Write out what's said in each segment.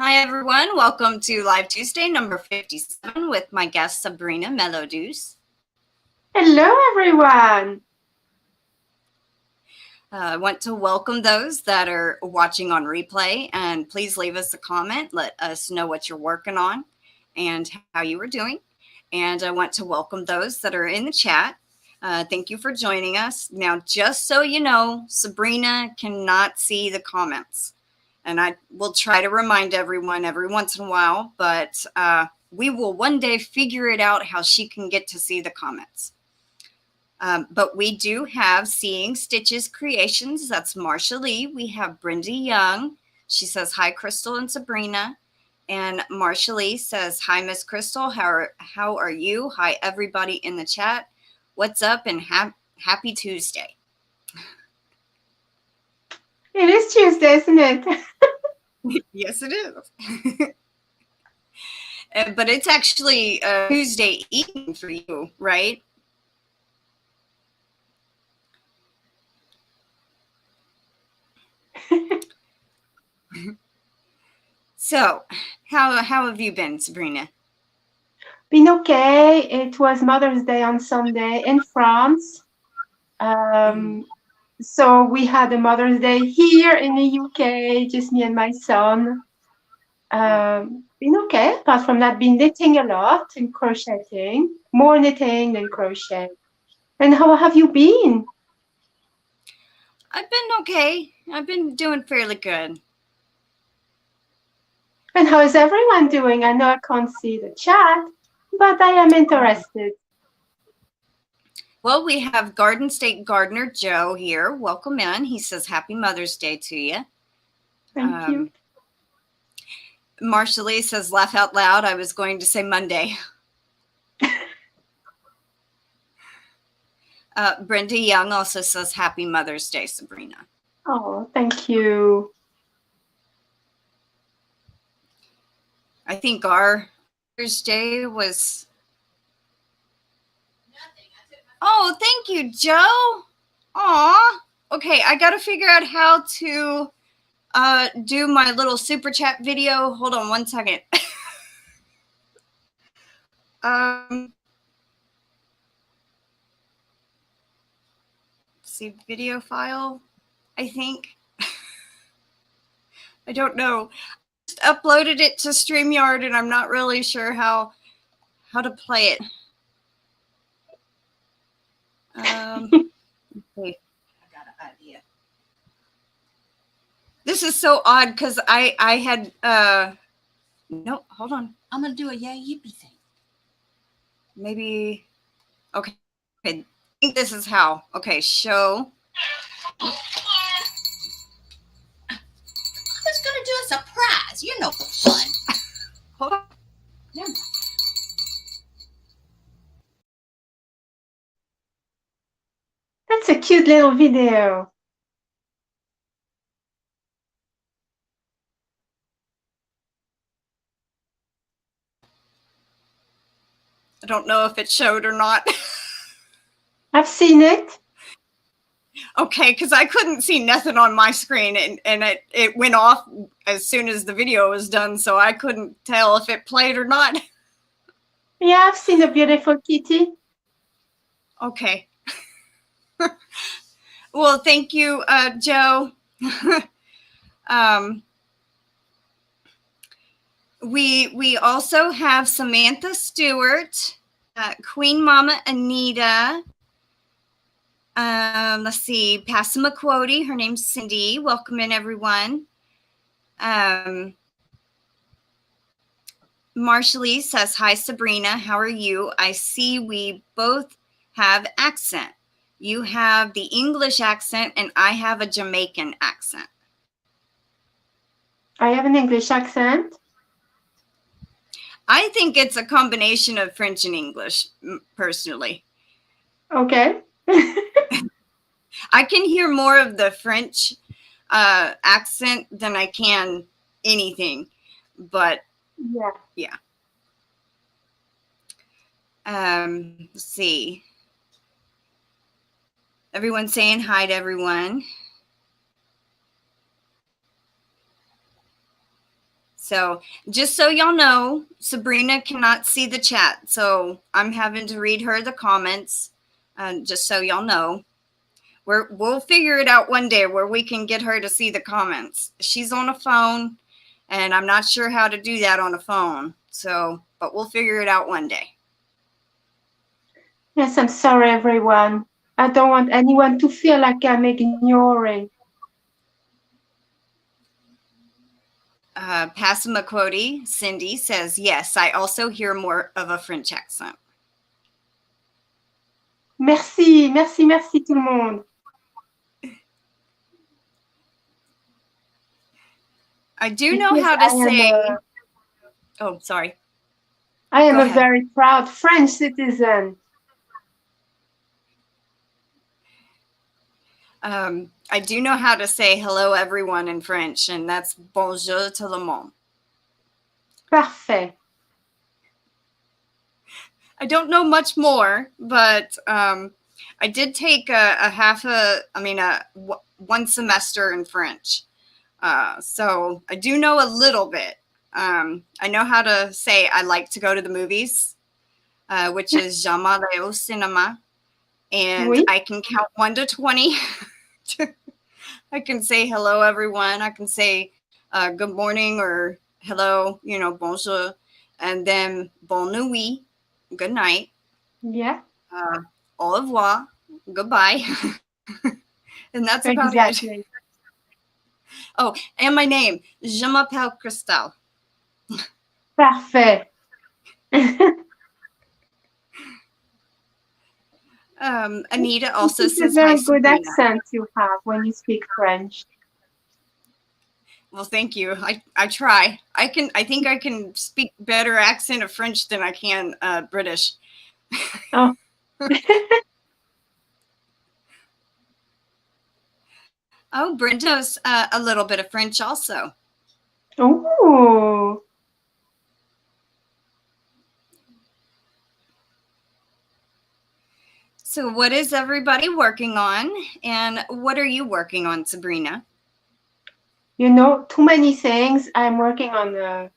Hi, everyone. Welcome to Live Tuesday number 57 with my guest, Sabrina Melodieuse. Hello, everyone. I want to welcome those that are watching on replay, and please leave us a comment. Let us know what you're working on and how you are doing. And I want to welcome those that are in the chat. Thank you for joining us. Now, just so you know, Sabrina cannot see the comments. And I will try to remind everyone every once in a while, but we will one day figure it out how she can get to see the comments. But we do have Seeing Stitches Creations. That's Marsha Lee. We have Brenda Young. She says, hi, Crystal and Sabrina. And Marsha Lee says, hi, Miss Crystal. How are you? Hi, everybody in the chat. What's up? And happy Tuesday. It is Tuesday, isn't it? Yes, it is. But it's actually Tuesday evening for you, right? So, how have you been, Sabrina? Been okay. It was Mother's Day on Sunday in France. So we had a Mother's Day here in the UK, just me and my son. Been okay. Apart from that, been knitting a lot and crocheting. More knitting than crochet. And how have you been? I've been okay. I've been doing fairly good. And how is everyone doing? I know I can't see the chat, but I am interested. Well, we have Garden State Gardener Joe here. Welcome in. He says, happy Mother's Day to you. Thank you. Marsha Lee says, laugh out loud. I was going to say Monday. Brenda Young also says, happy Mother's Day, Sabrina. Oh, thank you. I think our Mother's Day was... Oh, thank you, Joe. Aw. Okay, I got to figure out how to do my little super chat video. Hold on one second. See video file, I think. I don't know. I just uploaded it to StreamYard and I'm not really sure how to play it. Okay. I got an idea. This is so odd because I had no, hold on. I'm gonna do a yay yippee thing. Maybe okay. I think this is how. Okay, show. I was gonna do a surprise. You're no fun. Hold on. Never mind. That's a cute little video. I don't know if it showed or not. I've seen it. Okay, because I couldn't see nothing on my screen, and it went off as soon as the video was done, so I couldn't tell if it played or not. Yeah, I've seen a beautiful kitty. Okay. Well, thank you, Joe. We also have Samantha Stewart, Queen Mama Anita. Let's see, Passamaquoddy. Her name's Cindy. Welcome in, everyone. Marsha Lee says, hi, Sabrina. How are you? I see we both have accent. You have the English accent, and I have a Jamaican accent. I have an English accent. I think it's a combination of French and English, personally. Okay. I can hear more of the French accent than I can anything, but yeah. Let's see. Everyone's saying hi to everyone. So just so y'all know, Sabrina cannot see the chat. So I'm having to read her the comments. Just so y'all know. We'll figure it out one day where we can get her to see the comments. She's on a phone, and I'm not sure how to do that on a phone. So, but we'll figure it out one day. Yes, I'm sorry, everyone. I don't want anyone to feel like I'm ignoring. Passamaquoddy, Cindy says, yes, I also hear more of a French accent. Merci, merci, merci tout le monde. I do know how to say. Oh, sorry. I am a very proud French citizen. I do know how to say hello, everyone, in French, and that's bonjour tout le monde. Parfait. I don't know much more, but I did take one semester in French. So I do know a little bit. I know how to say I like to go to the movies, which is j'aime aller au cinéma. And oui. I can count 1 to 20. I can say hello, everyone. I can say good morning or hello, bonjour. And then bonne nuit, good night. Yeah. Au revoir, goodbye. And that's about it. Oh, and my name, je m'appelle Crystal. Parfait. Anita also says, it's a very good accent you have when you speak French. Well, thank you. I try. I think I can speak better accent of French than I can British. Oh. Oh, Brent knows a little bit of French also. Oh. So what is everybody working on? And what are you working on, Sabrina? Too many things. I'm working on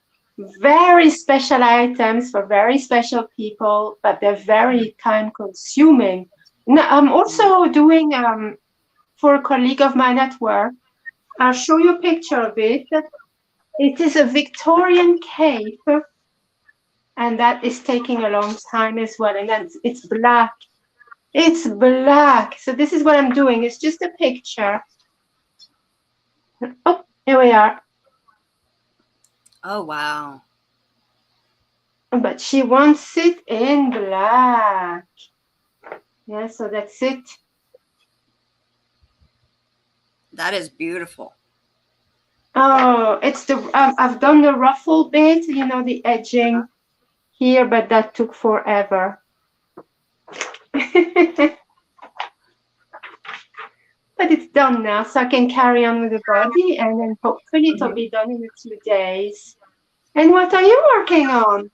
very special items for very special people, but they're very time consuming. I'm also doing for a colleague of mine at work. I'll show you a picture of it. It is a Victorian cape, and that is taking a long time as well. And then it's black. It's black. So this is what I'm doing. It's just a picture. Oh, here we are. Oh, wow. But she wants it in black. Yeah, so that's it. That is beautiful. Oh, it's I've done the ruffle bit, the edging here, but that took forever. But it's done now, so I can carry on with the body, and then hopefully it'll be done in a few days. And what are you working on?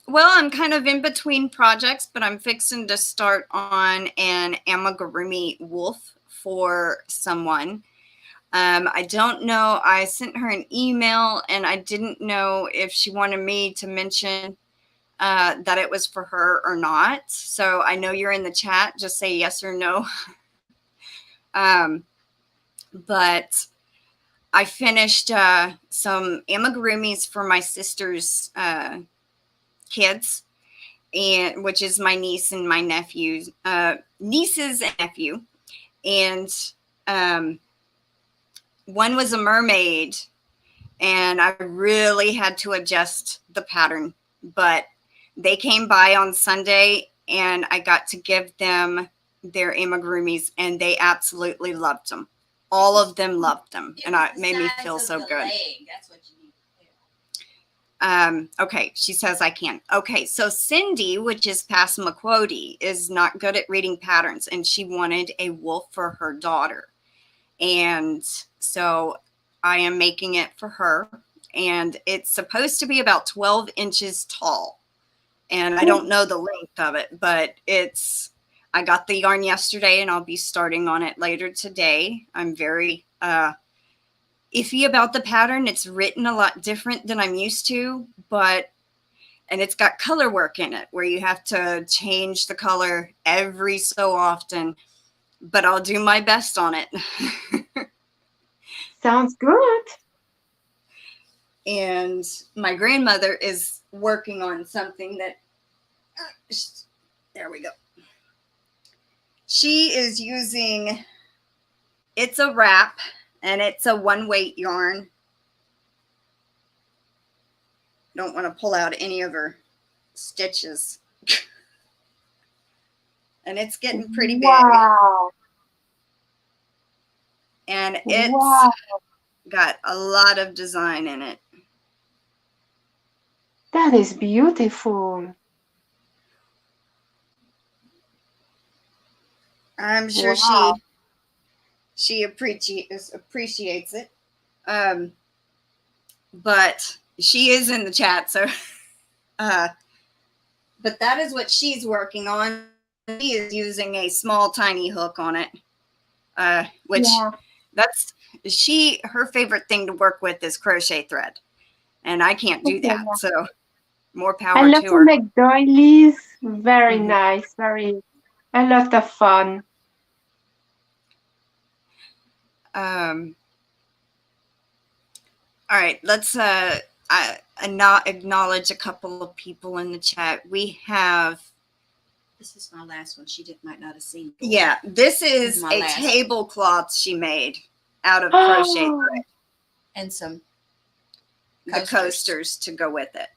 Well, I'm kind of in between projects, but I'm fixing to start on an amigurumi wolf for someone. I don't know. I sent her an email, and I didn't know if she wanted me to mention that it was for her or not. So I know you're in the chat. Just say yes or no. But I finished some amigurumis for my sister's kids, and which is my niece and my nephew's nieces and nephew. And one was a mermaid, and I really had to adjust the pattern, but they came by on Sunday, and I got to give them their amigurumis, and they absolutely loved them. All of them loved them, and it made me feel so good. That's what you need. Okay, she says I can. Okay, so Cindy, which is Passamaquoddy, is not good at reading patterns, and she wanted a wolf for her daughter. And so I am making it for her, and it's supposed to be about 12 inches tall. And I don't know the length of it, but I got the yarn yesterday, and I'll be starting on it later today. I'm very iffy about the pattern. It's written a lot different than I'm used to, and it's got color work in it where you have to change the color every so often, but I'll do my best on it. Sounds good. And my grandmother is working on something that, there we go. She is using, it's a wrap, and it's a 1-weight yarn. Don't want to pull out any of her stitches. And it's getting pretty big. Wow. And it's got a lot of design in it. That is beautiful. I'm sure she appreciates it. But she is in the chat, so but that is what she's working on. She is using a small tiny hook on it. Which that's her favorite thing to work with is crochet thread. And I can't do that. So more power to her. I love to make doilies. Very nice. A lot of fun. All right, let's not acknowledge a couple of people in the chat. We have, this is my last one. She might not have seen. Yeah, this is a tablecloth she made out of crochet thread. And some coasters to go with it.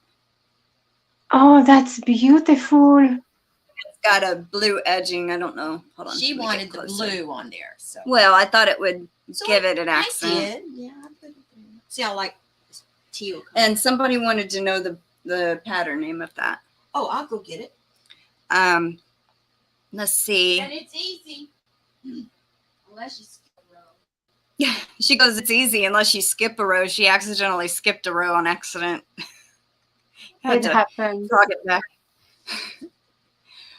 Oh, that's beautiful. It's got a blue edging. I don't know. Hold on. She wanted the blue on there. So. Well, I thought it would give it an accent. I did. Yeah, I put it there. See, I like teal color. And somebody wanted to know the pattern name of that. Oh, I'll go get it. Let's see. And it's easy. Unless you skip a row. Yeah, she goes, it's easy unless you skip a row. She accidentally skipped a row on accident. It happens. Drag it back.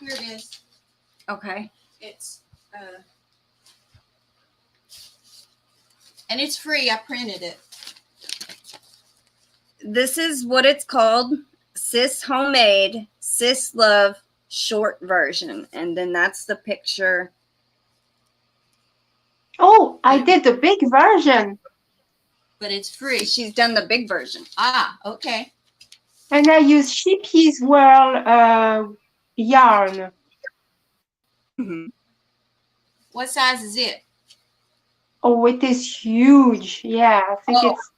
Here it is. Okay. It's and it's free. I printed it. This is what it's called. Sis Homemade, Sis Love short version. And then that's the picture. Oh, I did the big version. But it's free. She's done the big version. Ah, okay. And I use Sheepy's Whirl yarn. What size is it? Oh, it is huge. Yeah, I think it's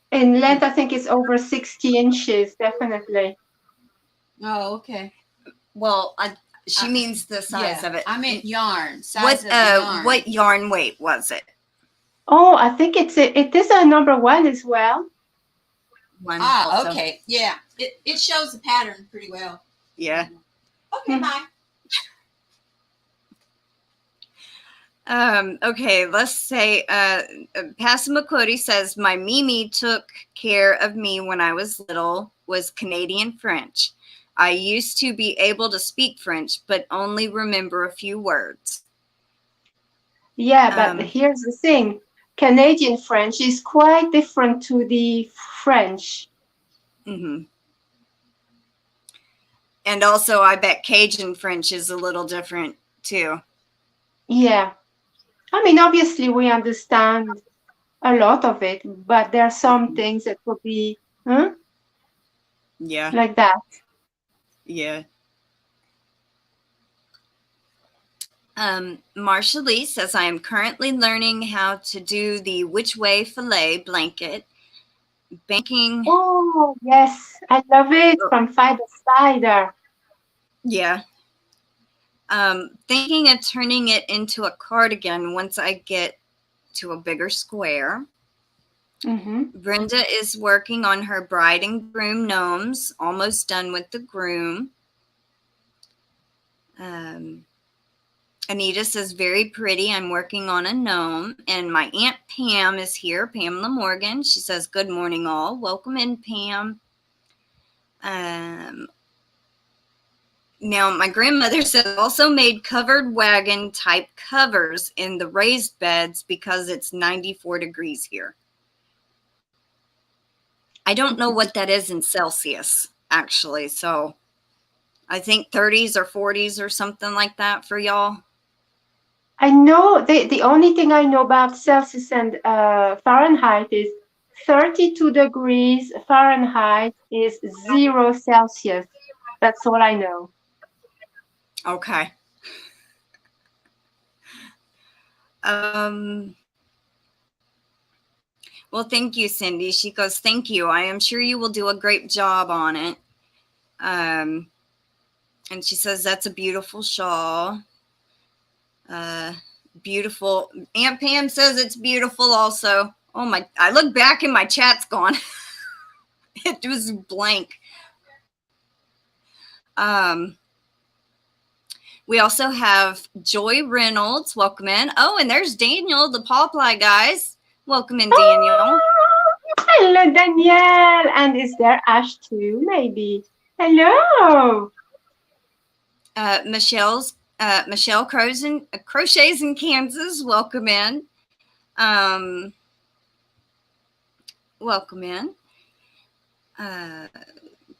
in length. I think it's over 60 inches, definitely. Oh, okay. Well, she means the size of it. I meant yarn. Size of the yarn. What yarn weight was it? Oh, I think it is a number 1 as well. Also. Okay. Yeah. It shows the pattern pretty well. Yeah. Okay, bye. Okay, let's say Passamaquoddy says, my Mimi took care of me when I was little, was Canadian French. I used to be able to speak French, but only remember a few words. Yeah, but here's the thing. Canadian French is quite different to the French. And also, I bet Cajun French is a little different, too. Yeah. I mean, obviously, we understand a lot of it, but there are some things that would be like that. Yeah. Marsha Lee says, I am currently learning how to do the Which Way Filet blanket. Banking. Oh, yes. I love it from Fiber Spider. Yeah. Thinking of turning it into a cardigan once I get to a bigger square. Brenda is working on her bride and groom gnomes, almost done with the groom. Anita says, very pretty. I'm working on a gnome. And my Aunt Pam is here, Pamela Morgan. She says, good morning, all. Welcome in, Pam. Now, my grandmother said also made covered wagon type covers in the raised beds because it's 94 degrees here. I don't know what that is in Celsius, actually. So I think 30s or 40s or something like that for y'all. I know the only thing I know about Celsius and Fahrenheit is 32 degrees Fahrenheit is 0 Celsius. That's all I know. Okay. Well, thank you, Cindy. She goes, thank you. I am sure you will do a great job on it. And she says, that's a beautiful shawl. Beautiful. Aunt Pam says it's beautiful also. Oh my, I look back and my chat's gone. It was blank. We also have Joy Reynolds. Welcome in. Oh, and there's Daniel, the Paw Ply Guys. Welcome in, Daniel. Oh, hello, Danielle. And is there Ash too, maybe? Hello. Michelle Crochets in Kansas. Welcome in. Welcome in.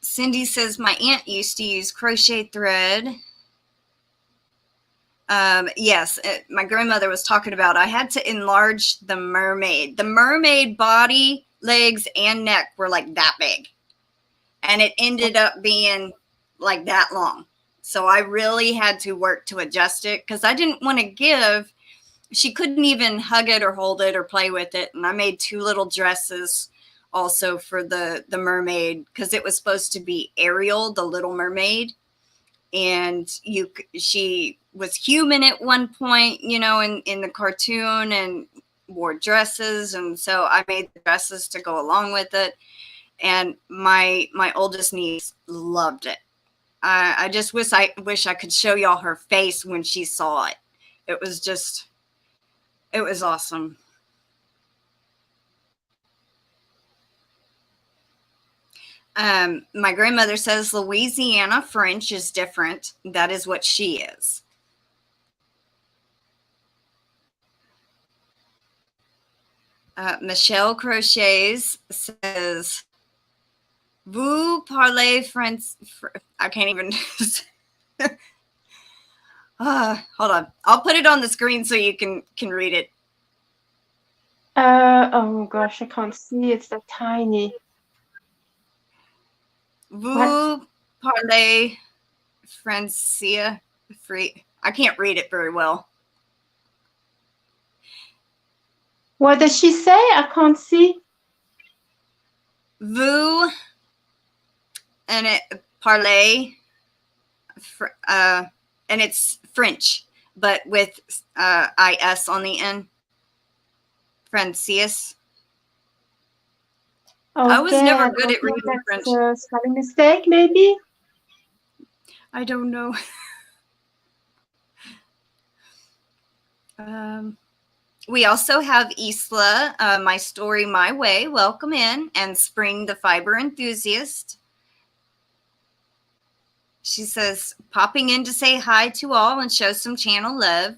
Cindy says, my aunt used to use crochet thread. Yes, my grandmother was talking about, I had to enlarge the mermaid. The mermaid body, legs, and neck were like that big. And it ended up being like that long. So I really had to work to adjust it because I didn't want to give. She couldn't even hug it or hold it or play with it. And I made 2 little dresses also for the mermaid because it was supposed to be Ariel, the Little Mermaid. And she was human at one point, you know, in the cartoon, and wore dresses. And so I made the dresses to go along with it. And my oldest niece loved it. I just wish I could show y'all her face when she saw it. It was awesome. My grandmother says Louisiana French is different. That is what she is. Michelle Crochets says, vous parlez French. I can't even. Hold on. I'll put it on the screen so you can read it. Oh gosh, I can't see. It's so tiny. Vous parlez Francia? I can't read it very well. What does she say? I can't see. Vous, and it parlez, and it's French, but with is on the end. Francius. Okay, I was never good at reading French. Spelling mistake, maybe? I don't know. We also have Isla, My Story, My Way. Welcome in. And Spring, the Fiber Enthusiast. She says, popping in to say hi to all and show some channel love.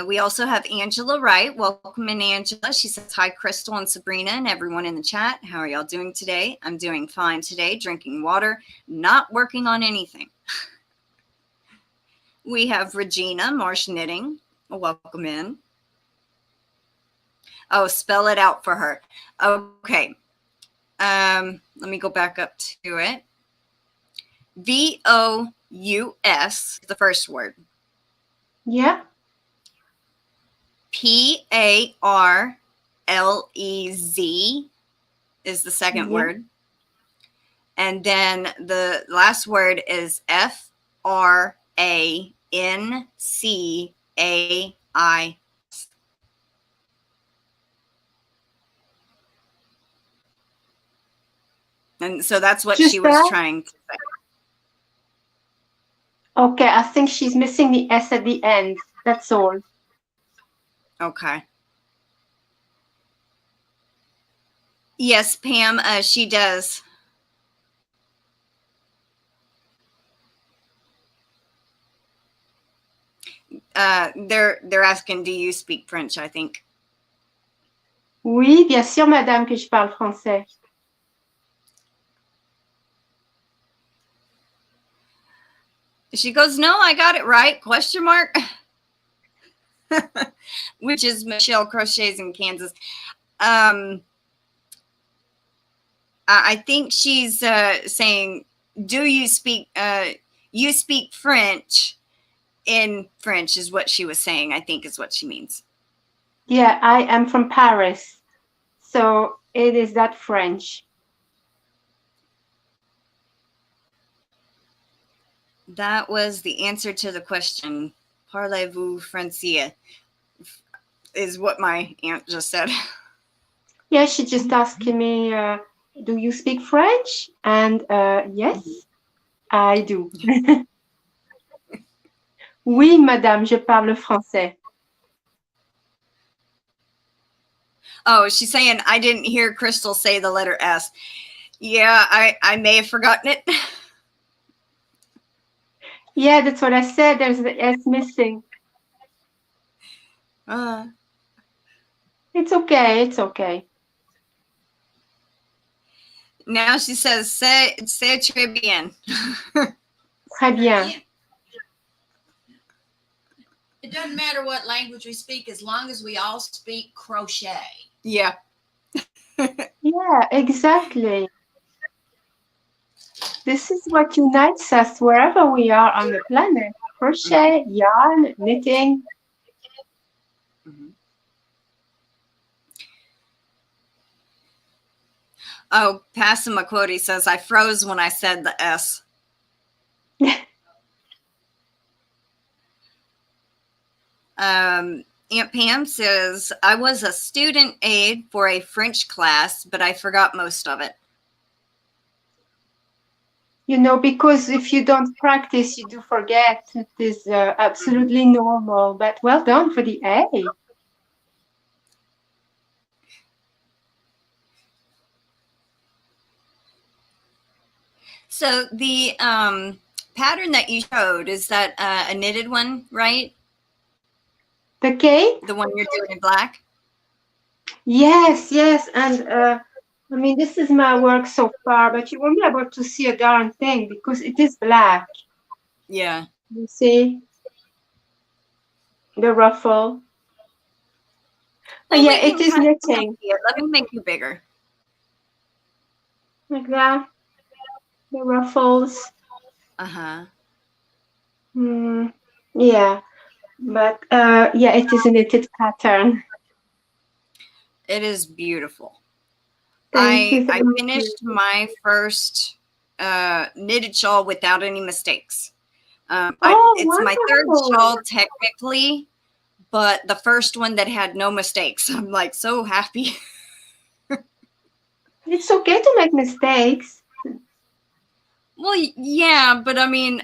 We also have Angela Wright. Welcome in, Angela. She says, hi, Crystal and Sabrina and everyone in the chat. How are y'all doing today? I'm doing fine today, drinking water, not working on anything. We have Regina, Marsh Knitting. Welcome in. Oh, spell it out for her. Okay. Let me go back up to it. V-O-U-S, the first word. Yeah. P-A-R-L-E-Z is the second word. And then the last word is F-R-A-N-C-A-I. And so that's what she was trying to say. Okay, I think she's missing the S at the end. That's all. Okay. Yes, Pam, she does. They're asking, do you speak French? I think. Oui, bien sûr, madame, que je parle français. She goes, no, I got it right, question mark. Which is Michelle Crochets in Kansas. I think she's saying, do you speak French? In French is what she was saying, I think is what she means. Yeah, I am from Paris. So it is that French. That was the answer to the question. Parlez-vous français? Is what my aunt just said. Yeah, she just asked me, do you speak French? And yes, I do. Oui, madame, je parle français. Oh, she's saying, I didn't hear Crystal say the letter S. Yeah, I may have forgotten it. Yeah, that's what I said. There's the S missing. It's okay. It's okay. Now she says, c'est très bien. Très bien. It doesn't matter what language we speak as long as we all speak crochet. Yeah. Yeah, exactly. This is what unites us wherever we are on the planet. Crochet, yarn, knitting. Oh, Passamaquoddy says, I froze when I said the S. Aunt Pam says, I was a student aide for a French class, but I forgot most of it. You know, because if you don't practice, you do forget. It is absolutely normal. But well done for the A. So the pattern that you showed, is that a knitted one, right? The K? The one you're doing in black? Yes, yes. And I mean, this is my work so far, but you won't be able to see a darn thing because it is black. Yeah. You see the ruffle? Well, yeah, it is knitting. Let me make you bigger. Like that. The ruffles. Uh-huh. Yeah. But yeah, it is a knitted pattern. It is beautiful. Thank you. I finished my first knitted shawl without any mistakes. It's my third shawl technically, but the first one that had no mistakes. I'm like so happy. It's okay to make mistakes. Well, yeah, but I mean,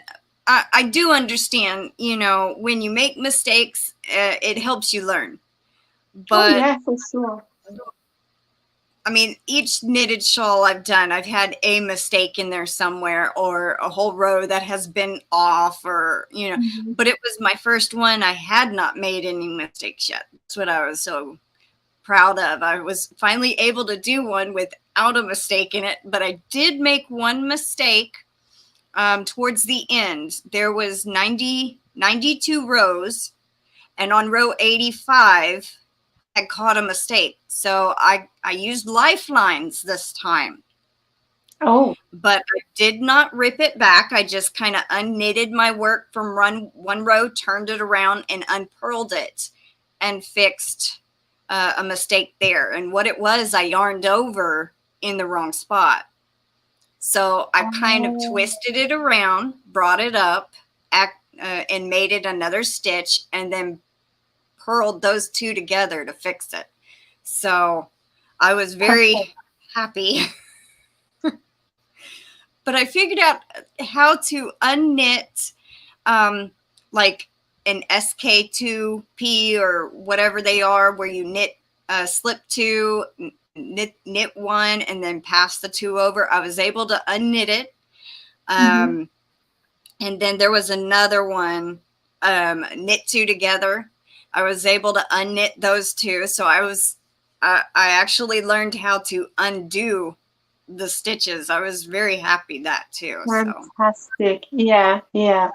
I do understand, you know, when you make mistakes, it helps you learn. But yeah, for sure. I mean, each knitted shawl I've done, I've had a mistake in there somewhere or a whole row that has been off or, you know, but it was my first one. I had not made any mistakes yet. That's what I was so proud of. I was finally able to do one without a mistake in it, but I did make one mistake towards the end. There was 92 rows, and on row 85, I caught a mistake. So I used lifelines this time. Oh. But I did not rip it back. I just kind of unknitted my work from one row, turned it around, and unpurled it and fixed a mistake there. And what it was, I yarned over in the wrong spot. So I kind of twisted it around, brought it up, and made it another stitch, and then purled those two together to fix it. So I was very happy. But I figured out how to unknit like an SK2P or whatever they are, where you knit slip two, knit one, and then pass the two over. I was able to unknit it. And then there was another one knit two together. I was able to unknit those two. So I actually learned how to undo the stitches. I was very happy that too. Fantastic. Yeah, yeah.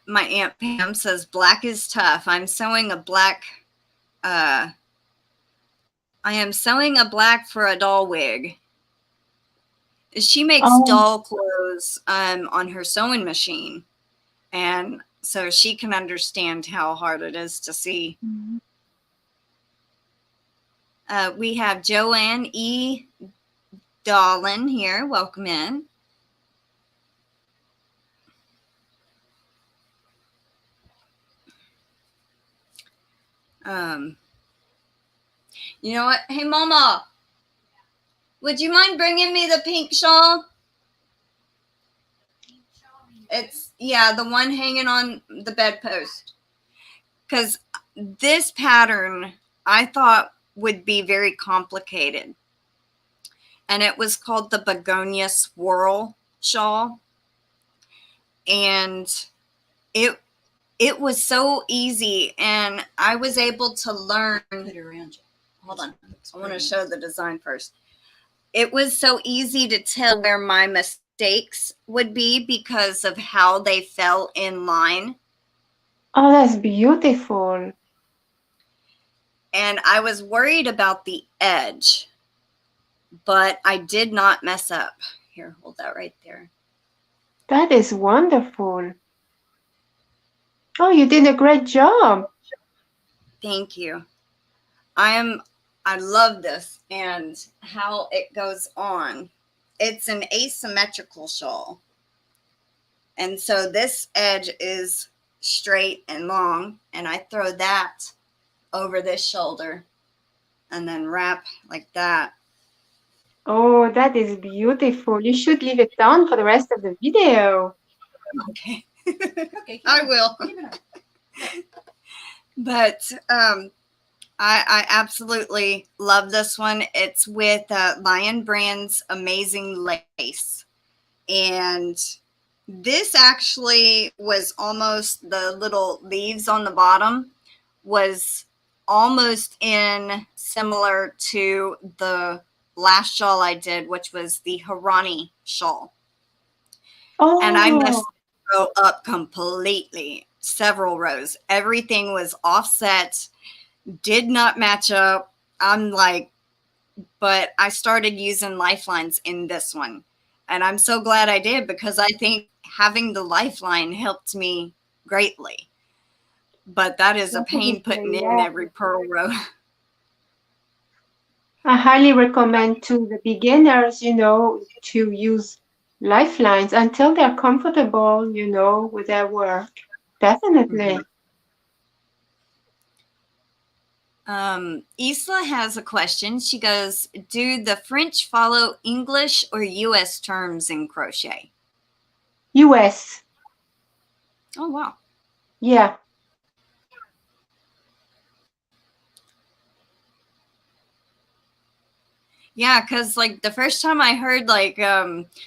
My Aunt Pam says black is tough. I'm sewing a black I am sewing a black for a doll wig. She makes doll clothes on her sewing machine. And so she can understand how hard it is to see. We have Joanne E. Dolan here. Welcome in. You know what? Hey, Mama, would you mind bringing me the pink shawl? It's, yeah, the one hanging on the bedpost. Because this pattern I thought would be very complicated. And it was called the Begonia Swirl Shawl. And it was so easy. And I was able to learn. Hold on. I want to show the design first. It was so easy to tell where my mistakes would be because of how they fell in line. Oh, that's beautiful. And I was worried about the edge, but I did not mess up. Here, hold that right there. That is wonderful. Oh, you did a great job. Thank you. I love this and how it goes on. It's an asymmetrical shawl. And so this edge is straight and long, and I throw that over this shoulder and then wrap like that. Oh, that is beautiful. You should leave it on for the rest of the video. Okay. Okay, I will. But I absolutely love this one. It's with Lion Brand's Amazing Lace. And this actually was almost, the little leaves on the bottom was almost in similar to the last shawl I did, which was the Harani shawl. Oh. And I messed the row up completely, several rows. Everything was offset, did not match up. I'm like, but I started using lifelines in this one. And I'm so glad I did, because I think having the lifeline helped me greatly. But that is a pain putting in every purl row. I highly recommend to the beginners, to use lifelines until they're comfortable, with their work. Definitely. Isla has a question. She goes, do the French follow English or US terms in crochet? US. Oh, wow. Yeah. Yeah, because like the first time I heard like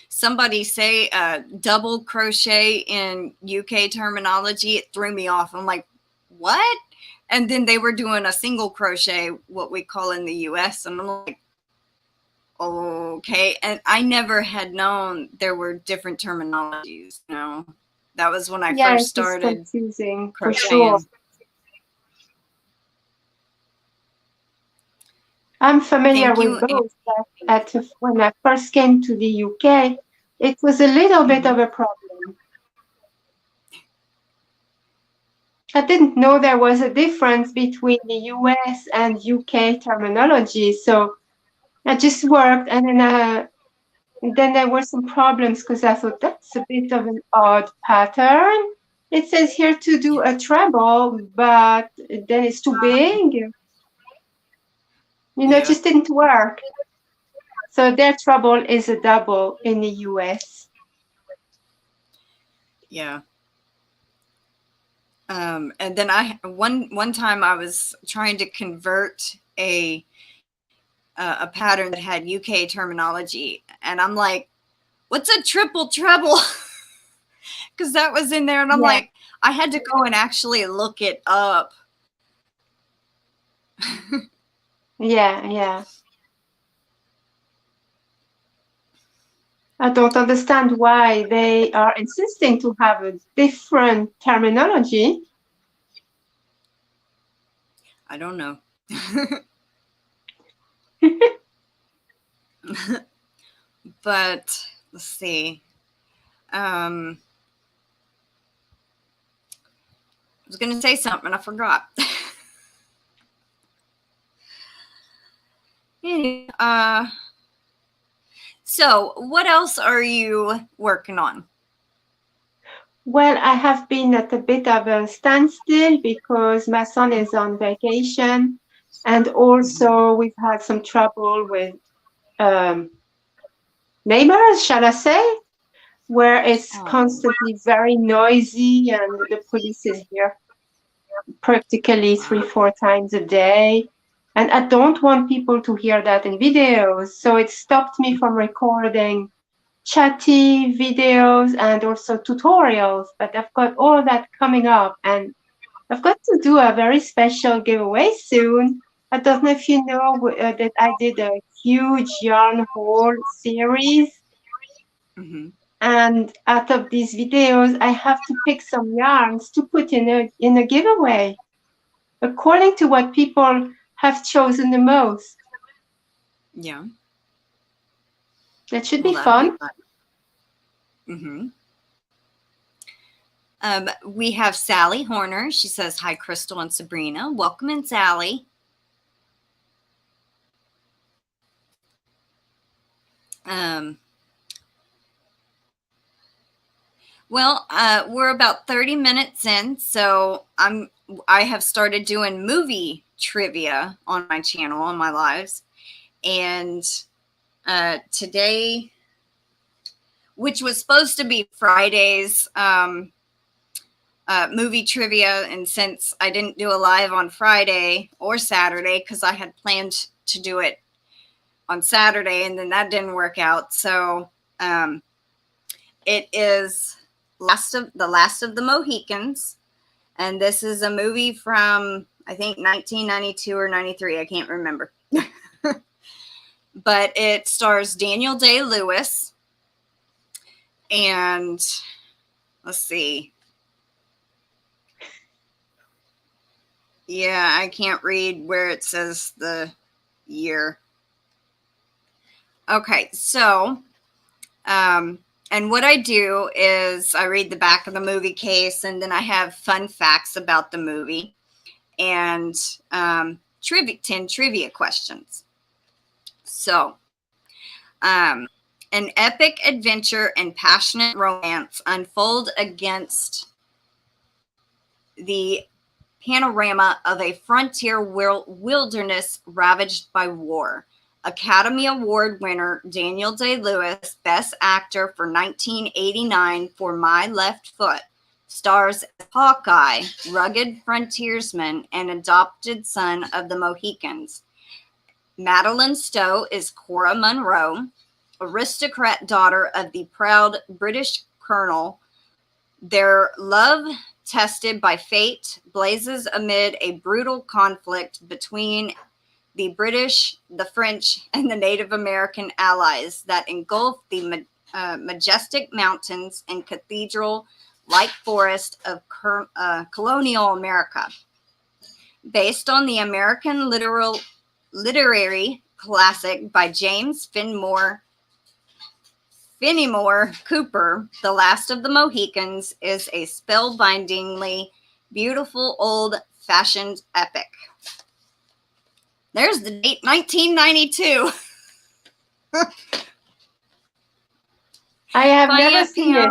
somebody say double crochet in UK terminology, it threw me off. I'm like, what? And then they were doing a single crochet, what we call in the US. And I'm like, okay. And I never had known there were different terminologies. That was when I first started. It's confusing, crocheting. For sure. I'm familiar with both. When I first came to the UK, it was a little bit of a problem. I didn't know there was a difference between the US and UK terminology, so I just worked, and then there were some problems because I thought that's a bit of an odd pattern. It says here to do a treble, but then it's too big. It just didn't work. So their treble is a double in the US. Yeah. And then one time I was trying to convert a pattern that had UK terminology, and I'm like, what's a triple treble? Because that was in there, and I'm like, I had to go and actually look it up. Yeah. I don't understand why they are insisting to have a different terminology. I don't know. But let's see. I was going to say something, I forgot. So what else are you working on? Well, I have been at a bit of a standstill because my son is on vacation, and also we've had some trouble with neighbors, shall I say, where it's constantly very noisy, and the police is here practically 3-4 times a day. And I don't want people to hear that in videos, so it stopped me from recording chatty videos and also tutorials. But I've got all that coming up, and I've got to do a very special giveaway soon. I don't know if you know that I did a huge yarn haul series. And out of these videos, I have to pick some yarns to put in a giveaway, according to what people have chosen the most. Yeah. That should be fun. We have Sally Horner. She says, hi, Crystal and Sabrina. Welcome in, Sally. Well, we're about 30 minutes in, so I have started doing movie trivia on my channel, on my lives. And today, which was supposed to be Friday's movie trivia, and since I didn't do a live on Friday or Saturday because I had planned to do it on Saturday, and then that didn't work out. So it is the Last of the Mohicans, and this is a movie from I think 1992 or 93. I can't remember. But it stars Daniel Day-Lewis, and let's see. Yeah, I can't read where it says the year. Okay, so, and what I do is I read the back of the movie case, and then I have fun facts about the movie and 10 trivia questions. So, an epic adventure and passionate romance unfold against the panorama of a frontier wilderness ravaged by war. Academy Award winner Daniel Day-Lewis, Best Actor for 1989 for My Left Foot, stars as Hawkeye, rugged frontiersman and adopted son of the Mohicans. Madeline Stowe is Cora Munro, aristocrat daughter of the proud British colonel. Their love, tested by fate, blazes amid a brutal conflict between the British, the French, and the Native American allies that engulf the majestic mountains and cathedral-like forest of colonial America. Based on the American literary classic by James Fenimore Cooper, The Last of the Mohicans is a spellbindingly beautiful old-fashioned epic. There's the date, 1992. I have never seen it.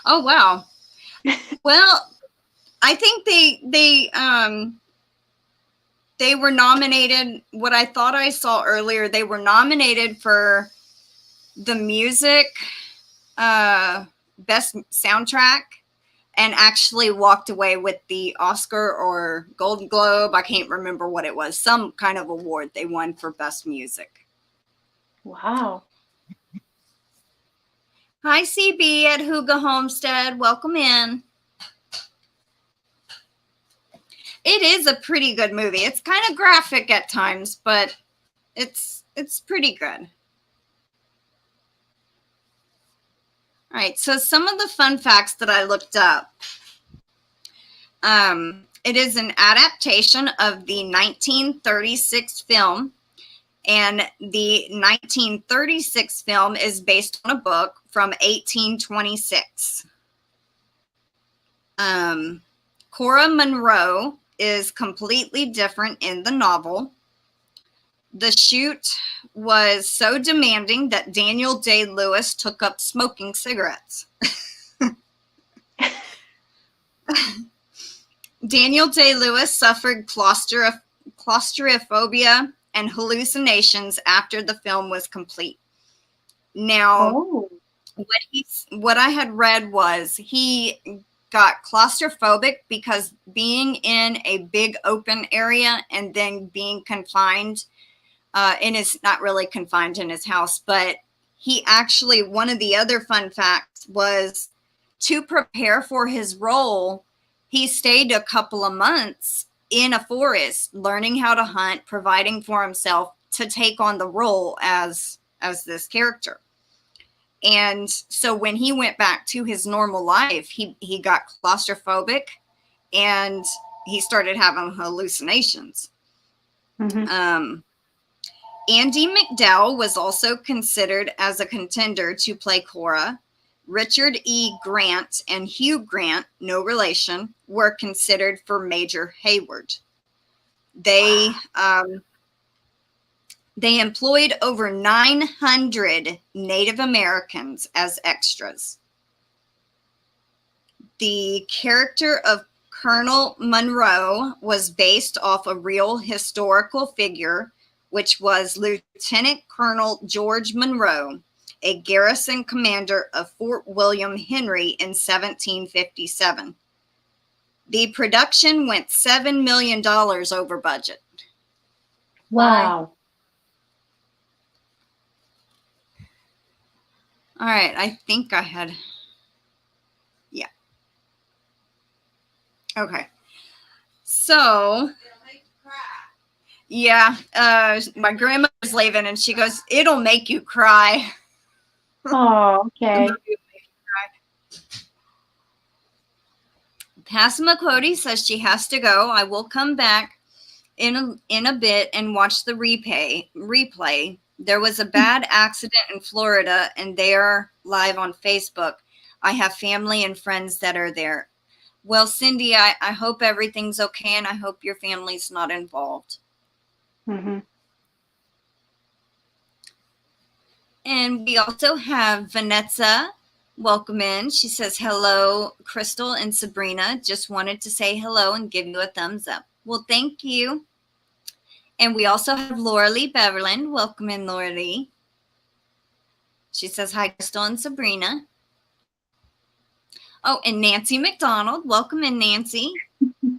Oh, wow. Well, I think they were nominated. What I thought I saw earlier, they were nominated for the music, best soundtrack, and actually walked away with the Oscar or Golden Globe. I can't remember what it was. Some kind of award they won for best music. Wow. Hi, CB at Hooga Homestead. Welcome in. It is a pretty good movie. It's kind of graphic at times, but it's pretty good. All right, so some of the fun facts that I looked up. It is an adaptation of the 1936 film, and the 1936 film is based on a book from 1826. Cora Monroe is completely different in the novel. The shoot was so demanding that Daniel Day-Lewis took up smoking cigarettes. Daniel Day-Lewis suffered claustrophobia and hallucinations after the film was complete. Now, what I had read was he got claustrophobic because being in a big open area and then being confined not really confined in his house, but he actually, one of the other fun facts was to prepare for his role, he stayed a couple of months in a forest, learning how to hunt, providing for himself to take on the role as this character. And so when he went back to his normal life, he got claustrophobic and he started having hallucinations. Mm-hmm. Andie MacDowell was also considered as a contender to play Cora. Richard E. Grant and Hugh Grant, no relation, were considered for Major Hayward. They employed over 900 Native Americans as extras. The character of Colonel Monroe was based off a real historical figure, which was Lieutenant Colonel George Monroe, a garrison commander of Fort William Henry in 1757. The production went $7 million over budget. Wow. All right, I think I had, yeah. Okay. So, yeah, my grandmother's leaving and she goes, it'll make you cry. Oh, okay. Passamaquoddy says she has to go. I will come back in a bit and watch the replay. There was a bad accident in Florida and they are live on Facebook. I have family and friends that are there. Well, Cindy, I hope everything's okay and I hope your family's not involved. Mm-hmm. And we also have Vanessa. Welcome in. She says, hello, Crystal and Sabrina. Just wanted to say hello and give you a thumbs up. Well, thank you. And we also have Laura Lee Beverland. Welcome in, Laura Lee. She says, hi, Crystal and Sabrina. Oh, and Nancy McDonald. Welcome in, Nancy.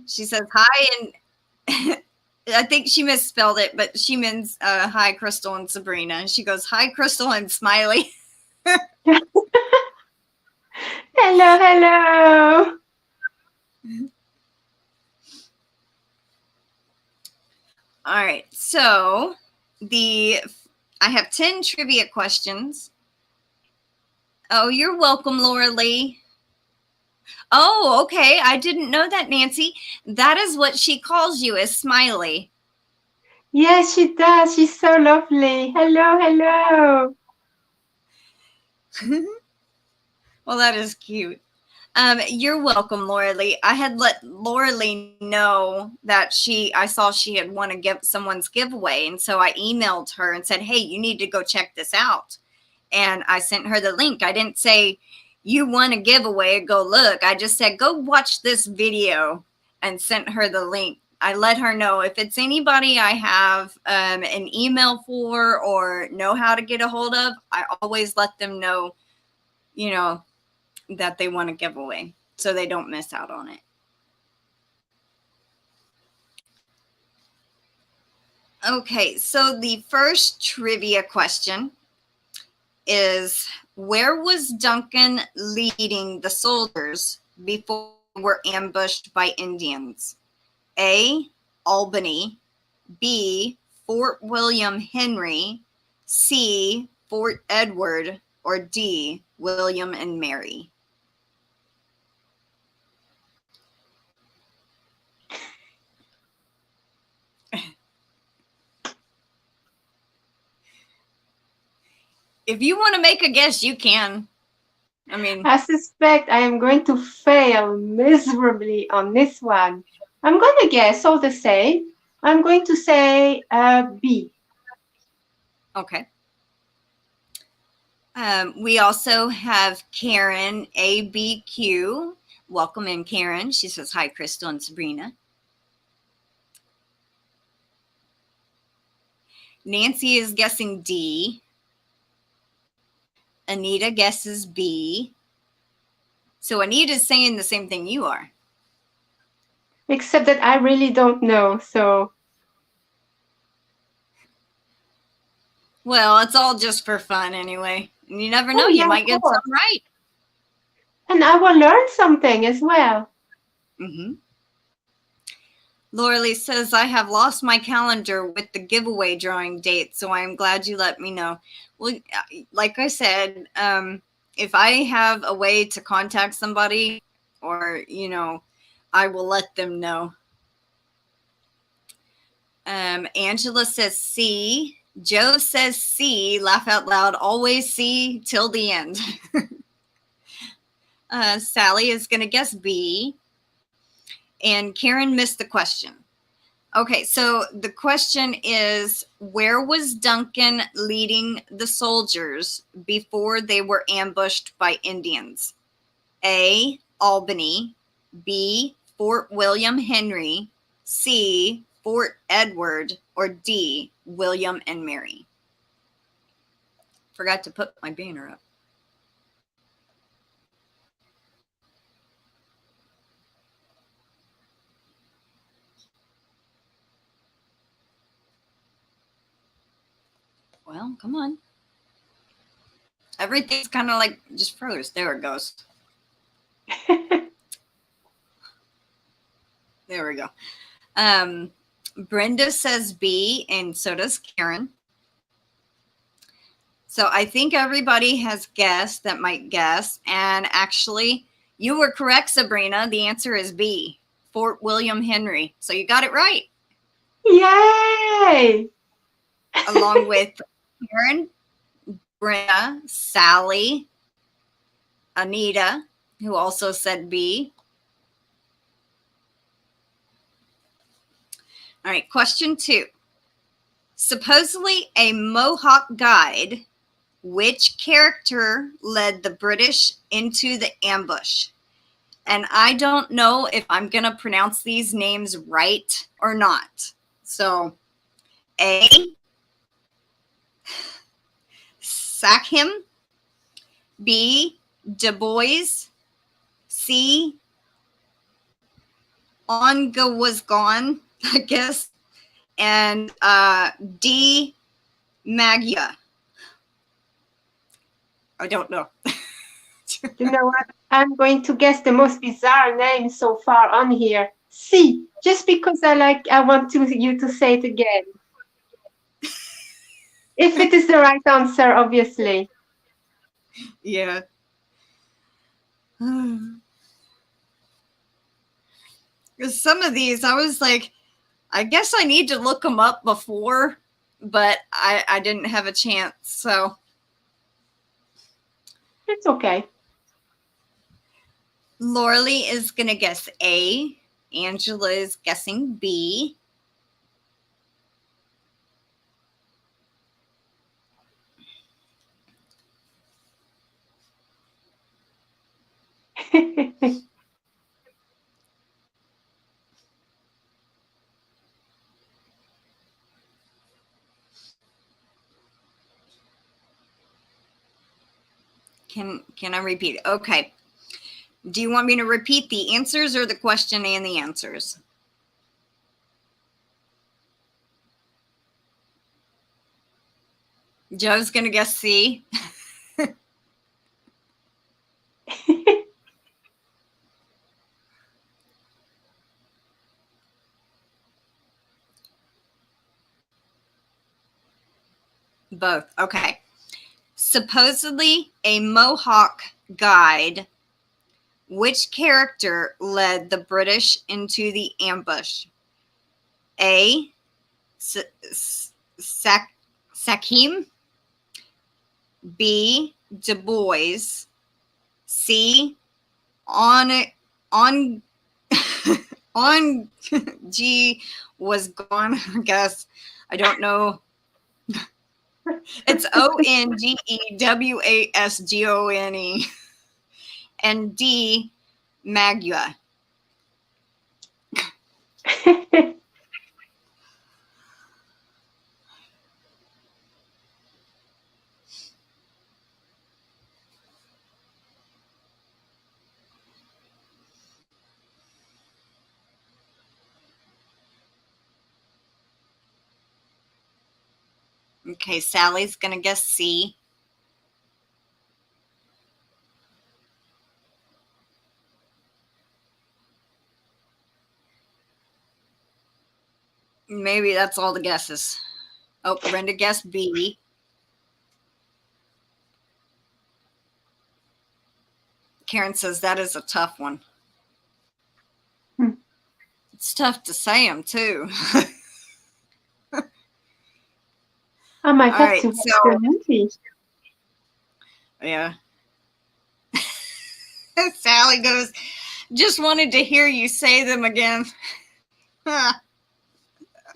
She says, hi, and I think she misspelled it, but she means hi, Crystal and Sabrina. And she goes, hi, Crystal and Smiley. Hello, hello. All right, so I have 10 trivia questions. Oh, you're welcome, Laura Lee. Oh, okay. I didn't know that, Nancy. That is what she calls you, is Smiley. Yes, she does. She's so lovely. Hello, hello. Well, that is cute. You're welcome, Laura Lee. I had let Laura Lee know that I saw she had won someone's giveaway. And so I emailed her and said, hey, you need to go check this out. And I sent her the link. I didn't say you won a giveaway, go look. I just said, go watch this video and sent her the link. I let her know if it's anybody I have an email for or know how to get a hold of, I always let them know, that they want a giveaway so they don't miss out on it. Okay, so the first trivia question is, Where was Duncan leading the soldiers before they were ambushed by Indians? A, Albany, B, Fort William Henry, C, Fort Edward, or D, William and Mary? If you want to make a guess, you can. I mean, I suspect I am going to fail miserably on this one. I'm going to guess all the same. I'm going to say B. okay. We also have Karen ABQ. Welcome in, Karen. She says, hi, Crystal and Sabrina. Nancy is guessing D. Anita guesses B. So Anita's saying the same thing you are. Except that I really don't know, so. Well, it's all just for fun anyway. And you never know, Oh, you yeah, might of get course. some right. And I will learn something as well. Mm-hmm. Laura Lee says, I have lost my calendar with the giveaway drawing date, so I'm glad you let me know. Well, like I said, if I have a way to contact somebody or, you know, I will let them know. Angela says C. Joe says C. Laugh out loud. Always C till the end. Sally is going to guess B. And Karen missed the question. Okay, so the question is, where was Duncan leading the soldiers before they were ambushed by Indians? A, Albany, B, Fort William Henry, C, Fort Edward, or D, William and Mary? Forgot to put my banner up. Well, come on. Everything's kind of like just froze. There it goes. There we go. Brenda says B, and so does Karen. So I think everybody has guessed that might guess. And actually, you were correct, Sabrina. The answer is B, Fort William Henry. So you got it right. Yay! Along with Karen, Brenda, Sally, Anita, who also said B. All right, question 2. Supposedly a Mohawk guide, which character led the British into the ambush? And I don't know if I'm going to pronounce these names right or not. So, A, Sackham, B, Du Bois, C, Onga was gone, I guess, and D, Magia. I don't know. You know what? I'm going to guess the most bizarre name so far on here. C. Just because I want you to say it again. If it is the right answer, obviously. Yeah. Some of these, I was like, I guess I need to look them up before, but I didn't have a chance, so. It's okay. Laura Lee is going to guess A. Angela is guessing B. Can I repeat it? Okay. Do you want me to repeat the answers or the question and the answers? Joe's going to guess C. Both. Okay. Supposedly a Mohawk guide, which character led the British into the ambush? A. Sakim. B. Du Bois. C. On G was gone. I guess I don't know. It's ONGEWASGONE. And D. Magua. Okay, Sally's gonna guess C. Maybe that's all the guesses. Oh, Brenda guessed B. Karen says that is a tough one. It's tough to say them too. I might have to watch the movie. Yeah. Sally goes, just wanted to hear you say them again.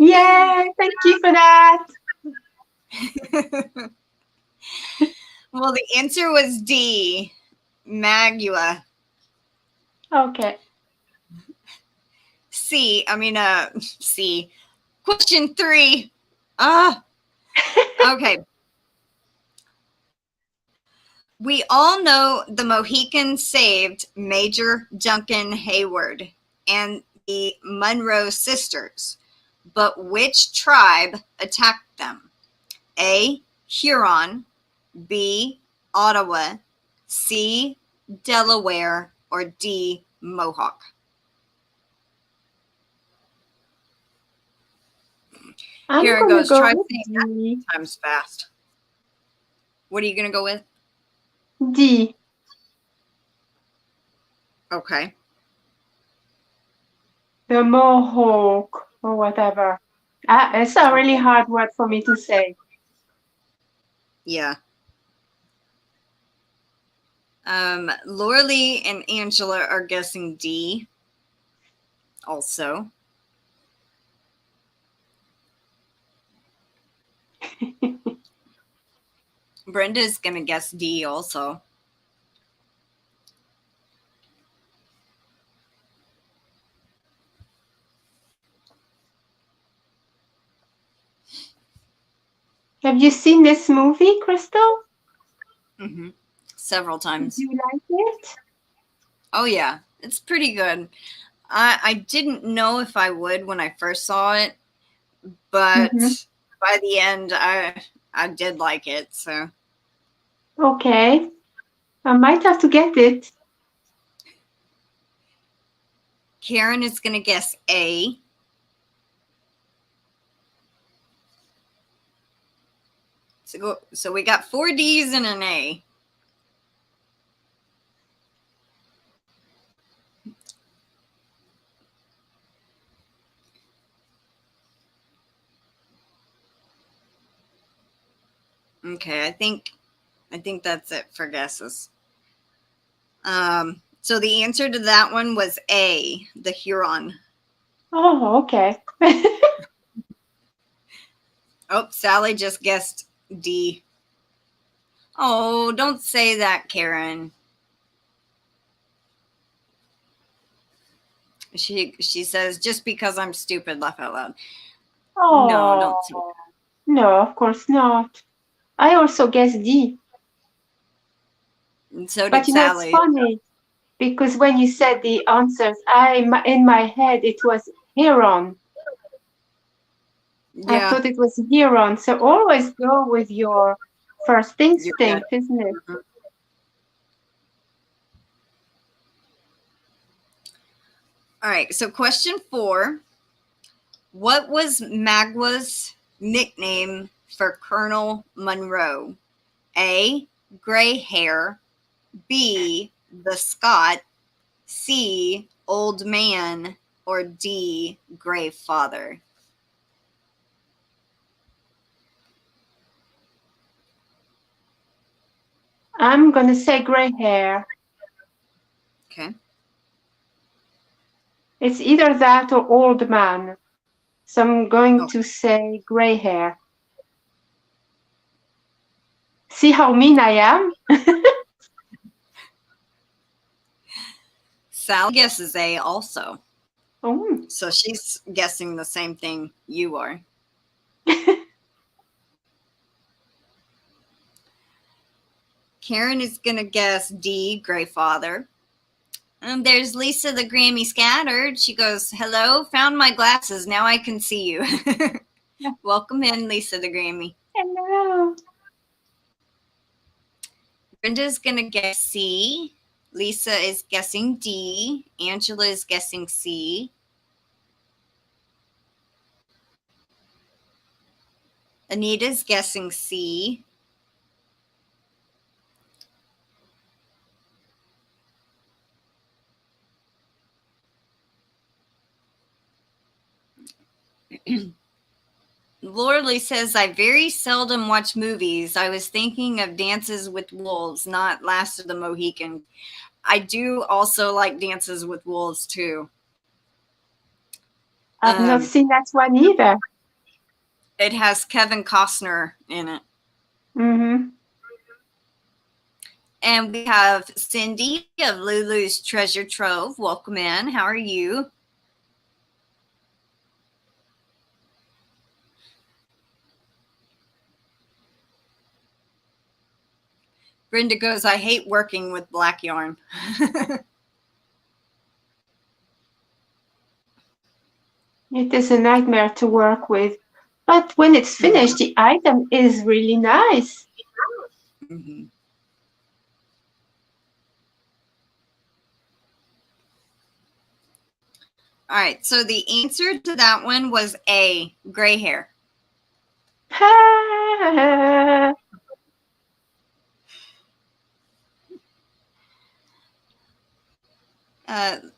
Yay, thank you for that. Well, the answer was D. Magua. Okay. C. Question 3. Okay. We all know the Mohicans saved Major Duncan Hayward and the Monroe sisters, but which tribe attacked them? A. Huron. B. Ottawa. C. Delaware. Or D. Mohawk. Karen goes, try saying that times fast. What are you going to go with? D. Okay. The Mohawk or whatever. It's a really hard word for me to say. Yeah. Laura-Lee and Angela are guessing D. Also. Brenda's going to guess D also. Have you seen this movie, Crystal? Mm-hmm. Several times. Do you like it? Oh, yeah. It's pretty good. I didn't know if I would when I first saw it, but by the end, I did like it. So. Okay. I might have to get it. Karen is going to guess A. So we got 4 D's and an A. Okay, I think that's it for guesses. So the answer to that one was A, the Huron. Oh, okay. Oh, Sally just guessed D. Oh, don't say that, Karen. She says, just because I'm stupid, laugh out loud. Oh, no, don't say that. No, of course not. I also guessed D. And so did but Sally. It's funny because when you said the answers, in my head it was Huron. Yeah. I thought it was Huron. So always go with your first instinct, isn't it? Mm-hmm. All right, so question 4. What was Magua's nickname for Colonel Monroe? A, gray hair. B, the Scot. C, old man. Or D, gray father? I'm going to say gray hair. Okay. It's either that or old man. So I'm going to say gray hair. See how mean I am? Sally guesses A also. Oh. So she's guessing the same thing you are. Karen is going to guess D, gray father. And there's Lisa the Grammy Scattered. She goes, hello, found my glasses. Now I can see you. Welcome in, Lisa the Grammy. Hello. Brenda's going to guess C. Lisa is guessing D. Angela is guessing C. Anita's guessing C. Lorelei says, I very seldom watch movies. I was thinking of Dances with Wolves, not Last of the Mohicans. I do also like Dances with Wolves, too. I've not seen that one either. It has Kevin Costner in it. Mm-hmm. And we have Cindy of Lulu's Treasure Trove. Welcome in. How are you? Brenda goes, I hate working with black yarn. It is a nightmare to work with. But when it's finished, the item is really nice. Mm-hmm. All right, so the answer to that one was A, gray hair.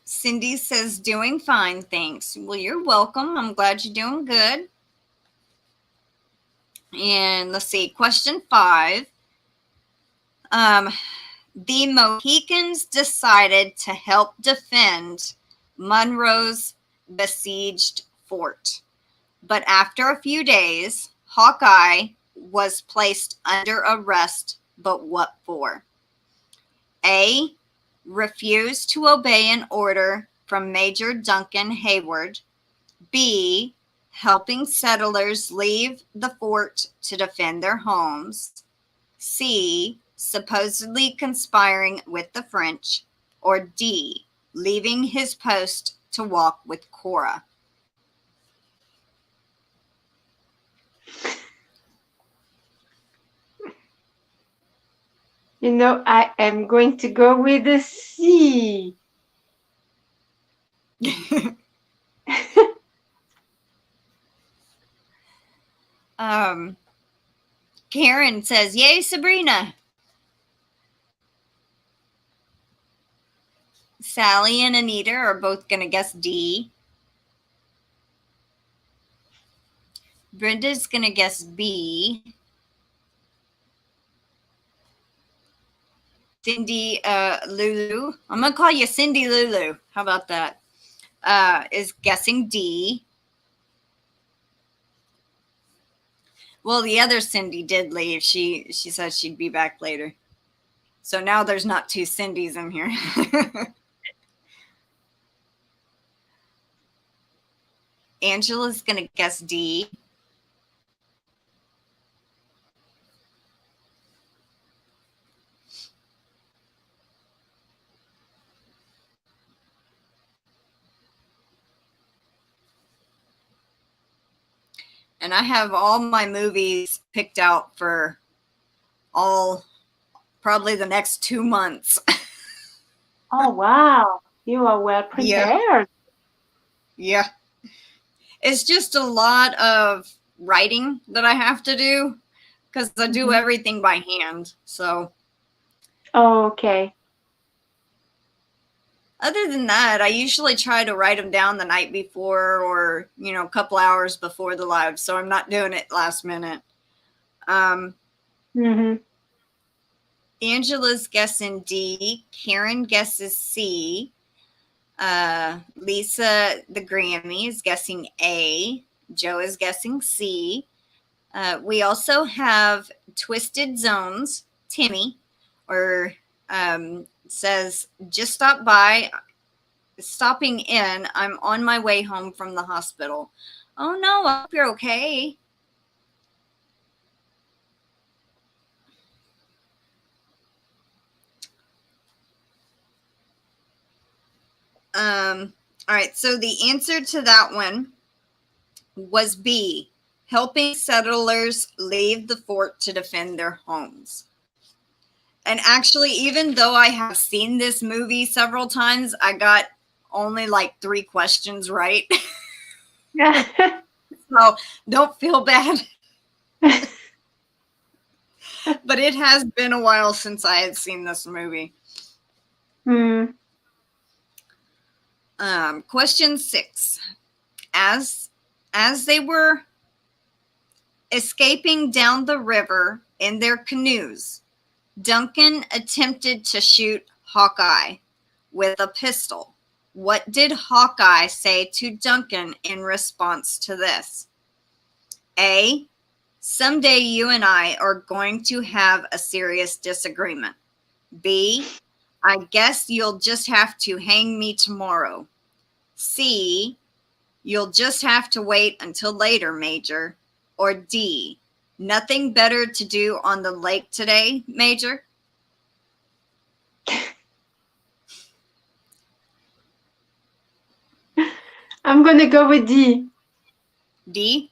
Cindy says, doing fine, thanks. Well, you're welcome. I'm glad you're doing good. And let's see, question 5. The Mohicans decided to help defend Monroe's besieged fort. But after a few days, Hawkeye was placed under arrest, but what for? A, refused to obey an order from Major Duncan Hayward. B, helping settlers leave the fort to defend their homes. C, supposedly conspiring with the French. Or D, leaving his post to walk with Cora. You know, I am going to go with a C. Karen says, yay, Sabrina. Sally and Anita are both going to guess D. Brenda's going to guess B. Cindy Lulu. I'm going to call you Cindy Lulu. How about that? Is guessing D. Well, the other Cindy did leave. She said she'd be back later. So now there's not 2 Cindys in here. Angela's going to guess D. And I have all my movies picked out for probably the next 2 months. Oh, wow. You are well prepared. Yeah. It's just a lot of writing that I have to do because I do everything by hand. So. Oh, okay. Other than that, I usually try to write them down the night before or, you know, a couple hours before the live. So I'm not doing it last minute. Angela's guessing D. Karen guesses C. Lisa, the Grammy, is guessing A. Joe is guessing C. We also have Twisted Zones, Timmy, or says, just stopping in. I'm on my way home from the hospital. Oh no, I hope you're okay. All right, so the answer to that one was B, helping settlers leave the fort to defend their homes. And actually, even though I have seen this movie several times, I got only like 3 questions right. So don't feel bad. But it has been a while since I had seen this movie. Question 6. As they were escaping down the river in their canoes, Duncan attempted to shoot Hawkeye with a pistol. What did Hawkeye say to Duncan in response to this? A, someday you and I are going to have a serious disagreement. B, I guess you'll just have to hang me tomorrow. C, you'll just have to wait until later, Major. Or D, nothing better to do on the lake today, Major? I'm going to go with D. D?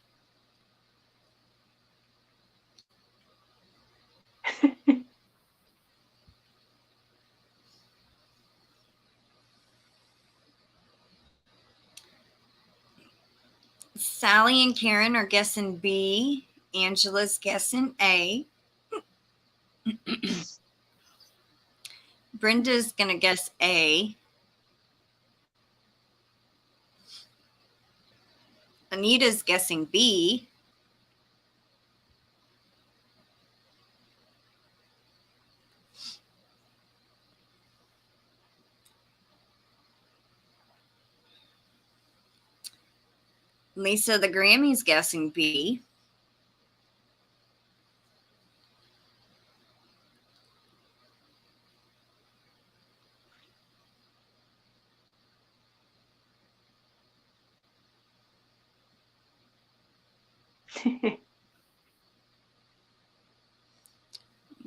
Sally and Karen are guessing B. Angela's guessing A. Brenda's going to guess A. Anita's guessing B. Lisa, the Grammy's guessing B.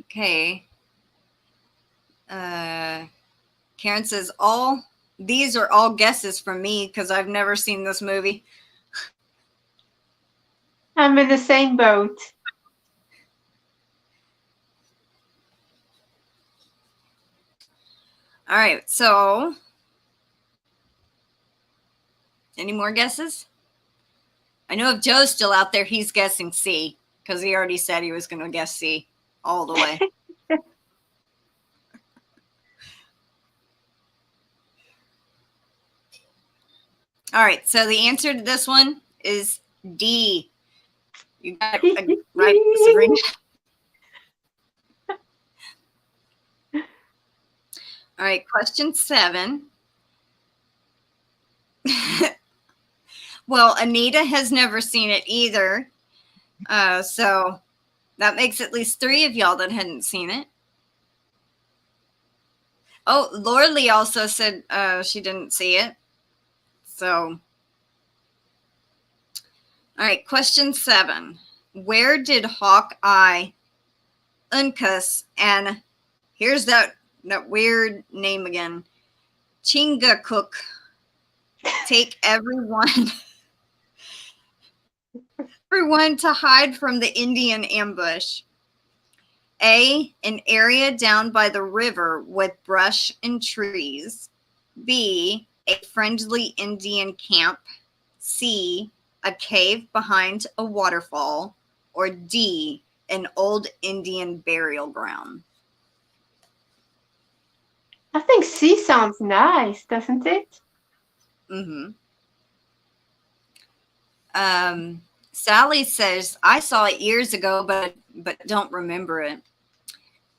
Okay. Karen says these are all guesses from me because I've never seen this movie. I'm in the same boat. All right, so any more guesses? I know if Joe's still out there, he's guessing C because he already said he was going to guess C all the way. All right, so the answer to this one is D. You got it right, Sabrina. All right, question 7. Well, Anita has never seen it either. So that makes at least 3 of y'all that hadn't seen it. Oh, Laura Lee also said she didn't see it. So, all right, question 7. Where did Hawkeye, Uncas, and here's that weird name again, Chingacook, take everyone to hide from the Indian ambush? A, an area down by the river with brush and trees. B, a friendly Indian camp. C, a cave behind a waterfall, or D, an old Indian burial ground? I think C sounds nice, doesn't it? Mm-hmm. Sally says, I saw it years ago, but don't remember it.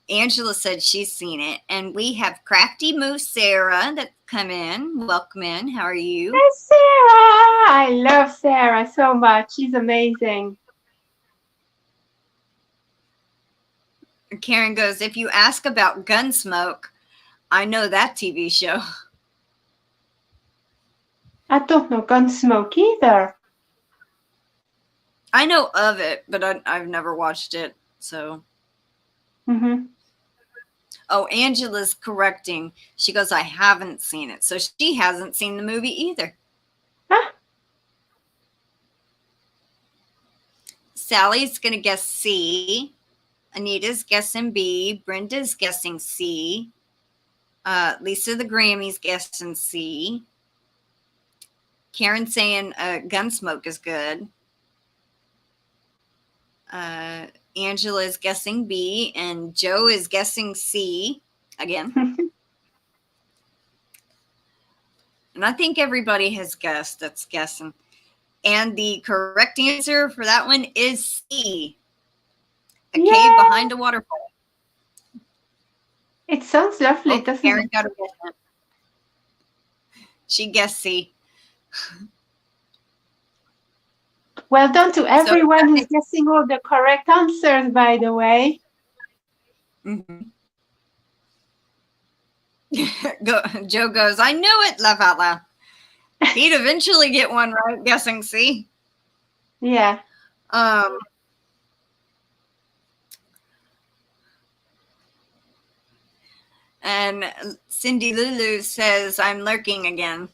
Angela said she's seen it. And we have Crafty Moose Sarah that come in. Welcome in. How are you? Hey, Sarah! I love Sarah so much. She's amazing. Karen goes, if you ask about Gunsmoke, I know that TV show. I don't know Gunsmoke either. I know of it, but I've never watched it. So. Mm-hmm. Oh, Angela's correcting. She goes, I haven't seen it. So she hasn't seen the movie either. Huh? Sally's going to guess C. Anita's guessing B. Brenda's guessing C. Lisa the Grammy's guessing C. Karen saying Gunsmoke is good. Angela is guessing B. And Joe is guessing C again. And I think everybody has guessed that's guessing. And the correct answer for that one is C. A cave behind a waterfall. It sounds lovely, doesn't Karen it? got to guess it. She guessed C. Well done to everyone who's guessing all the correct answers, by the way. Mm-hmm. Joe goes, I knew it, laugh out loud. He'd eventually get one right, guessing C. Yeah. And Cindy Lulu says, I'm lurking again.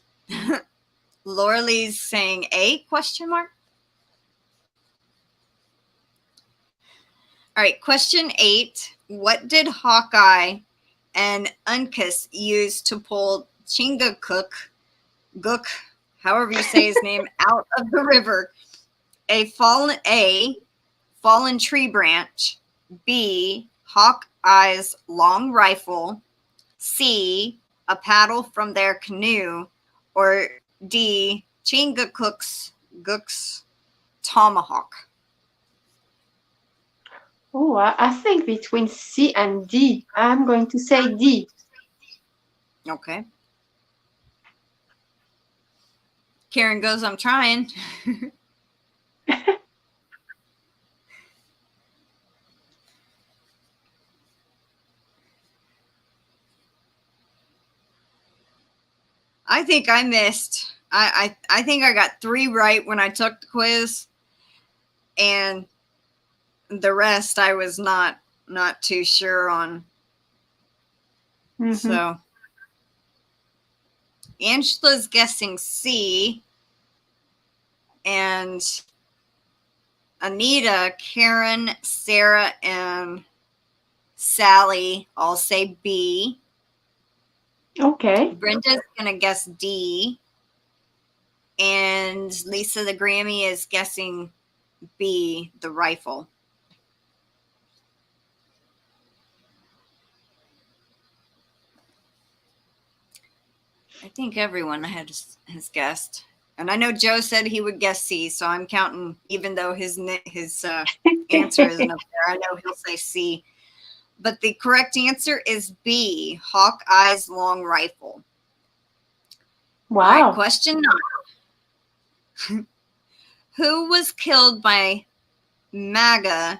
Laura Lee's saying A, question mark? All right, question 8. What did Hawkeye and Uncas use to pull Chingachgook, however you say his name, out of the river? A, fallen tree branch. B, Hawkeye's long rifle. C, a paddle from their canoe. Or D, Chingachgook's tomahawk. Oh, I think between C and D. I'm going to say D. Okay. Karen goes, I'm trying. I think I missed. I think I got 3 right when I took the quiz. And the rest I was not too sure on. Mm-hmm. So Angela's guessing C. And Anita, Karen, Sarah, and Sally all say B. Okay. Brenda's going to guess D. And Lisa the Grammy is guessing B, the rifle. I think everyone has guessed. And I know Joe said he would guess C, so I'm counting, even though his answer isn't up there. I know he'll say C. But the correct answer is B, Hawkeye's long rifle. Wow. All right, question 9. Who was killed by Magua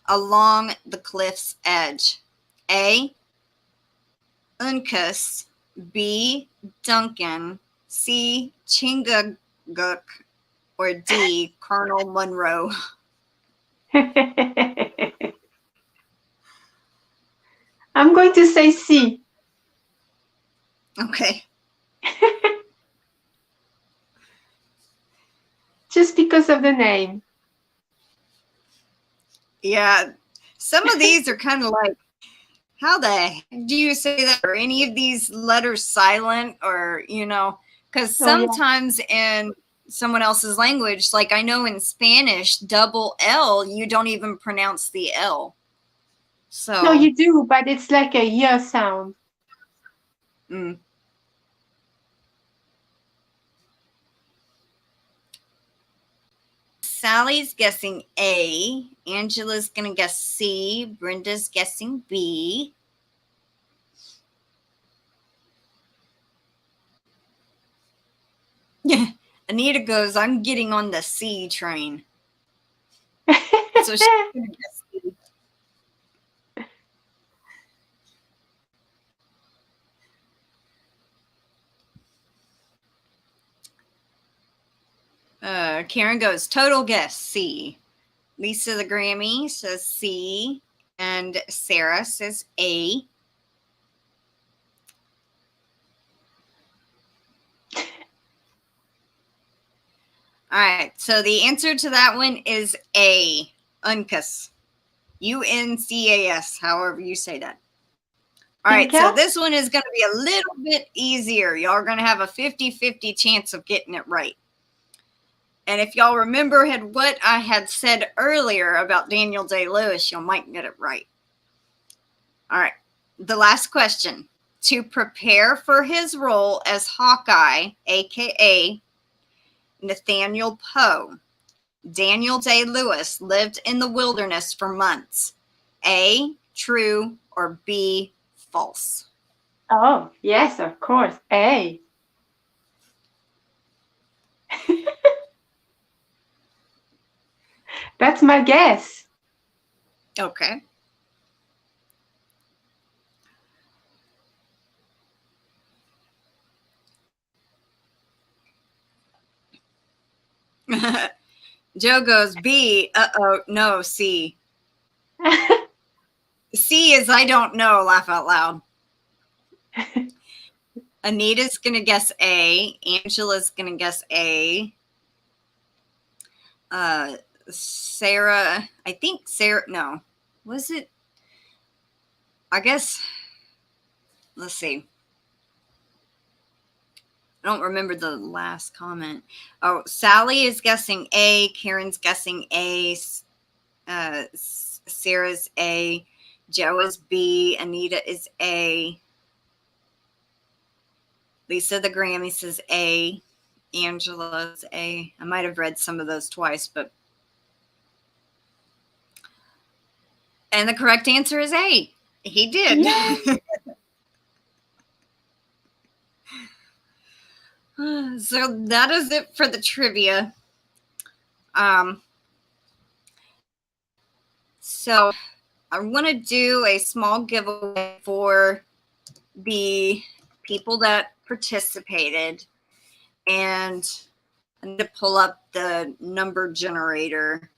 along the cliff's edge? A, Uncas. B, Duncan. C, Chingachgook. Or D, Colonel Monroe. I'm going to say C. Okay. Just because of the name. Yeah. Some of these are kind of like, how the heck do you say that? Are any of these letters silent? Or, Because Oh, yeah. sometimes in someone else's language, like I know in Spanish, double L, you don't even pronounce the L. So No, you do, but it's like a y sound. mm. Sally's guessing A. Angela's going to guess C. Brenda's guessing B. Anita goes, I'm getting on the C train. So she's going to guess C. Karen goes, total guess C. Lisa the Grammy says C. And Sarah says A. All right, so the answer to that one is A, uncas. UNCAS, however you say that. All right, so this one is going to be a little bit easier. Y'all are going to have a 50-50 chance of getting it right. And if y'all remember what I had said earlier about Daniel Day-Lewis, you might get it right. All right, the last question. To prepare for his role as Hawkeye, a.k.a. Nathaniel Poe, Daniel Day-Lewis lived in the wilderness for months. A, true, or B, false? Oh, yes, of course. A. That's my guess. Okay. Joe goes B. Uh-oh, no, C. C is I don't know, laugh out loud. Anita's going to guess A. Angela's going to guess A. Sarah, I think Sarah, no. Was it? I guess, let's see. I don't remember the last comment. Oh, Sally is guessing A. Karen's guessing A. Sarah's A. Joe is B. Anita is A. Lisa the Grammy says A. Angela's A. I might have read some of those twice, but. And the correct answer is A. He did. Yeah. So that is it for the trivia. So I want to do a small giveaway for the people that participated, and I need to pull up the number generator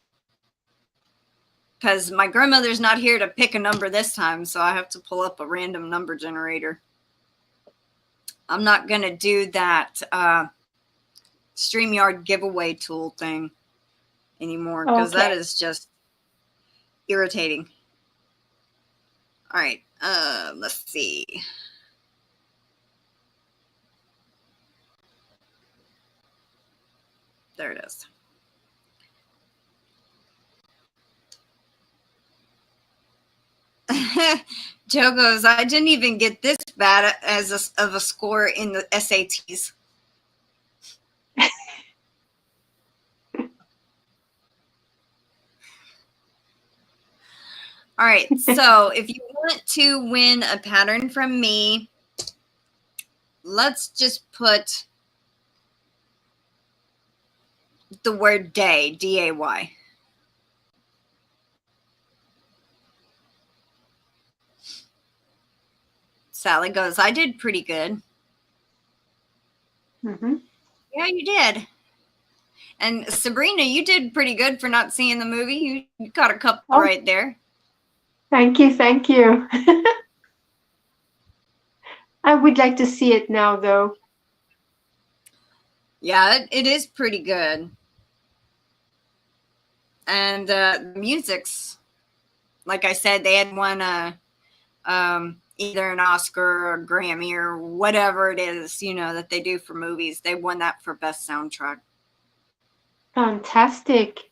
because my grandmother's not here to pick a number this time, so I have to pull up a random number generator. I'm not going to do that StreamYard giveaway tool thing anymore because that is just irritating. All right, let's see. There it is. Joe goes, I didn't even get this bad of a score in the SATs. All right, so if you want to win a pattern from me, let's just put the word day, D-A-Y. Sally goes, I did pretty good. Mm-hmm. Yeah, you did. And Sabrina, you did pretty good for not seeing the movie. You got a couple right there. Thank you, thank you. I would like to see it now, though. Yeah, it is pretty good. And the music's, like I said, they had one either an Oscar or a Grammy or whatever it is, you know, that they do for movies. They won that for best soundtrack. Fantastic.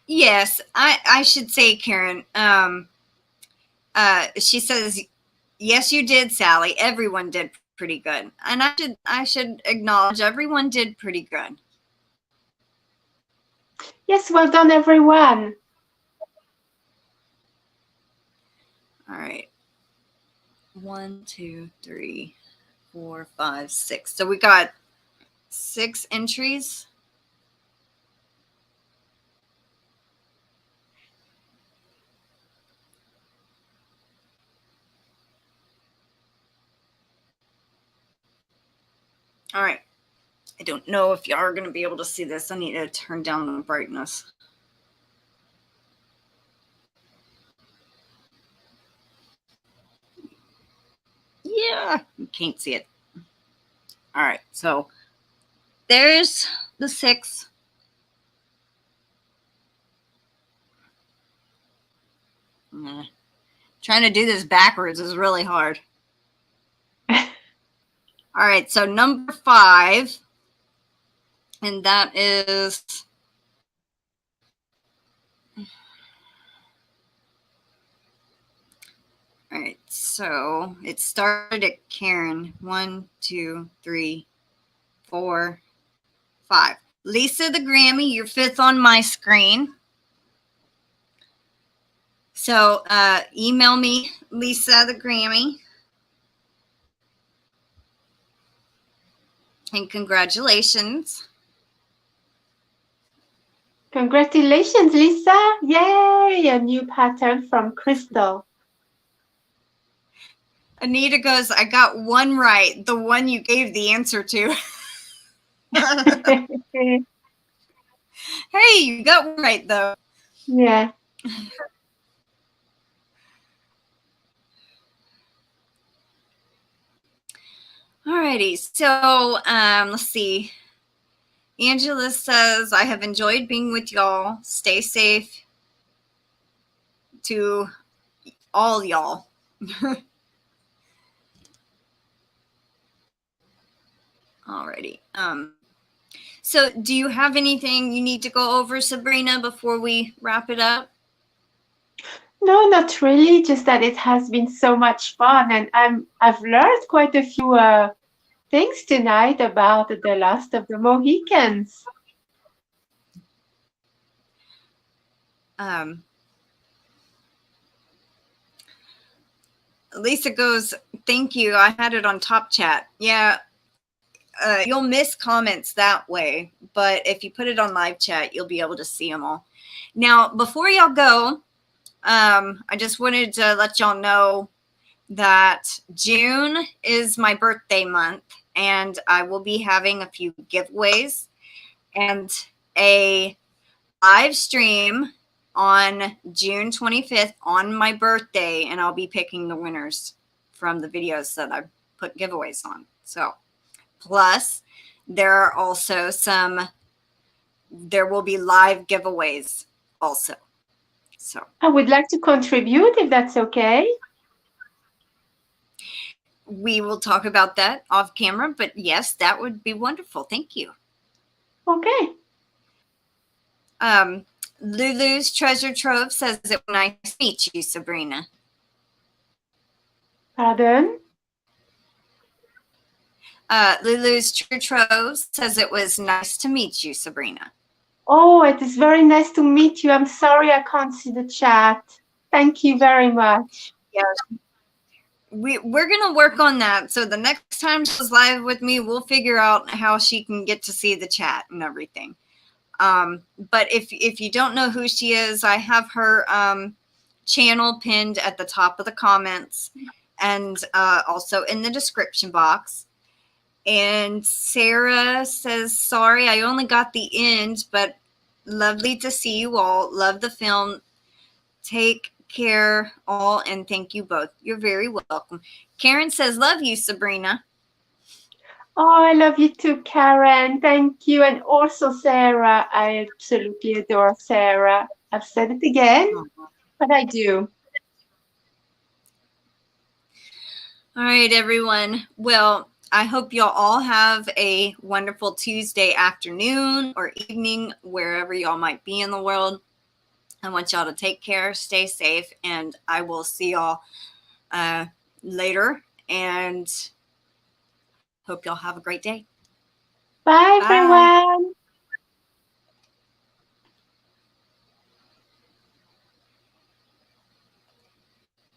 Yes, I should say, Karen. She says, yes, you did, Sally. Everyone did pretty good, and I should acknowledge everyone did pretty good. Yes, well done, everyone. All right. 1, 2, 3, 4, 5, 6. So we got 6 entries. All right. I don't know if y'all are going to be able to see this. I need to turn down the brightness. Yeah, you can't see it. All right. So there's the 6. Trying to do this backwards is really hard. All right, so number 5, and that is all right. So it started at Karen. 1, 2, 3, 4, 5. Lisa the Grammy, you're 5th on my screen. So email me, Lisa the Grammy. And congratulations. Congratulations, Lisa. Yay, a new pattern from Crystal. Anita goes, I got one right, the one you gave the answer to. Hey, you got one right, though. Yeah. Alrighty, so let's see. Angela says, I have enjoyed being with y'all. Stay safe to all y'all. Alrighty. So do you have anything you need to go over, Sabrina, before we wrap it up? No, not really. Just that it has been so much fun, and I've learned quite a few things tonight about the last of the Mohicans. Lisa goes, thank you. I had it on top chat. Yeah. You'll miss comments that way, but if you put it on live chat, you'll be able to see them all. Now, before y'all go, I just wanted to let y'all know that June is my birthday month, and I will be having a few giveaways and a live stream on June 25th on my birthday, and I'll be picking the winners from the videos that I put giveaways on. So, plus, there are also there will be live giveaways also. So I would like to contribute if that's okay. we will talk about that off camera, but yes, that would be wonderful. Thank you. Okay. Lulu's Treasure Trove says it was nice to meet you, Sabrina. Pardon? Lulu's Treasure Trove says it was nice to meet you, Sabrina. Oh, it is very nice to meet you. I'm sorry I can't see the chat. Thank you very much. Yeah, we're gonna work on that. So the next time she's live with me, we'll figure out how she can get to see the chat and everything. But if you don't know who she is, I have her channel pinned at the top of the comments and also in the description box. And Sarah says, sorry, I only got the end, but lovely to see you all. Love the film. Take care all, and thank you both. You're very welcome. Karen says, love you, Sabrina. Oh, I love you too, Karen. Thank you. And also Sarah. I absolutely adore Sarah. I've said it again, but I do. All right, everyone. Well, I hope y'all all have a wonderful Tuesday afternoon or evening, wherever y'all might be in the world. I want y'all to take care, stay safe, and I will see y'all later. And hope y'all have a great day. Bye, Bye. everyone.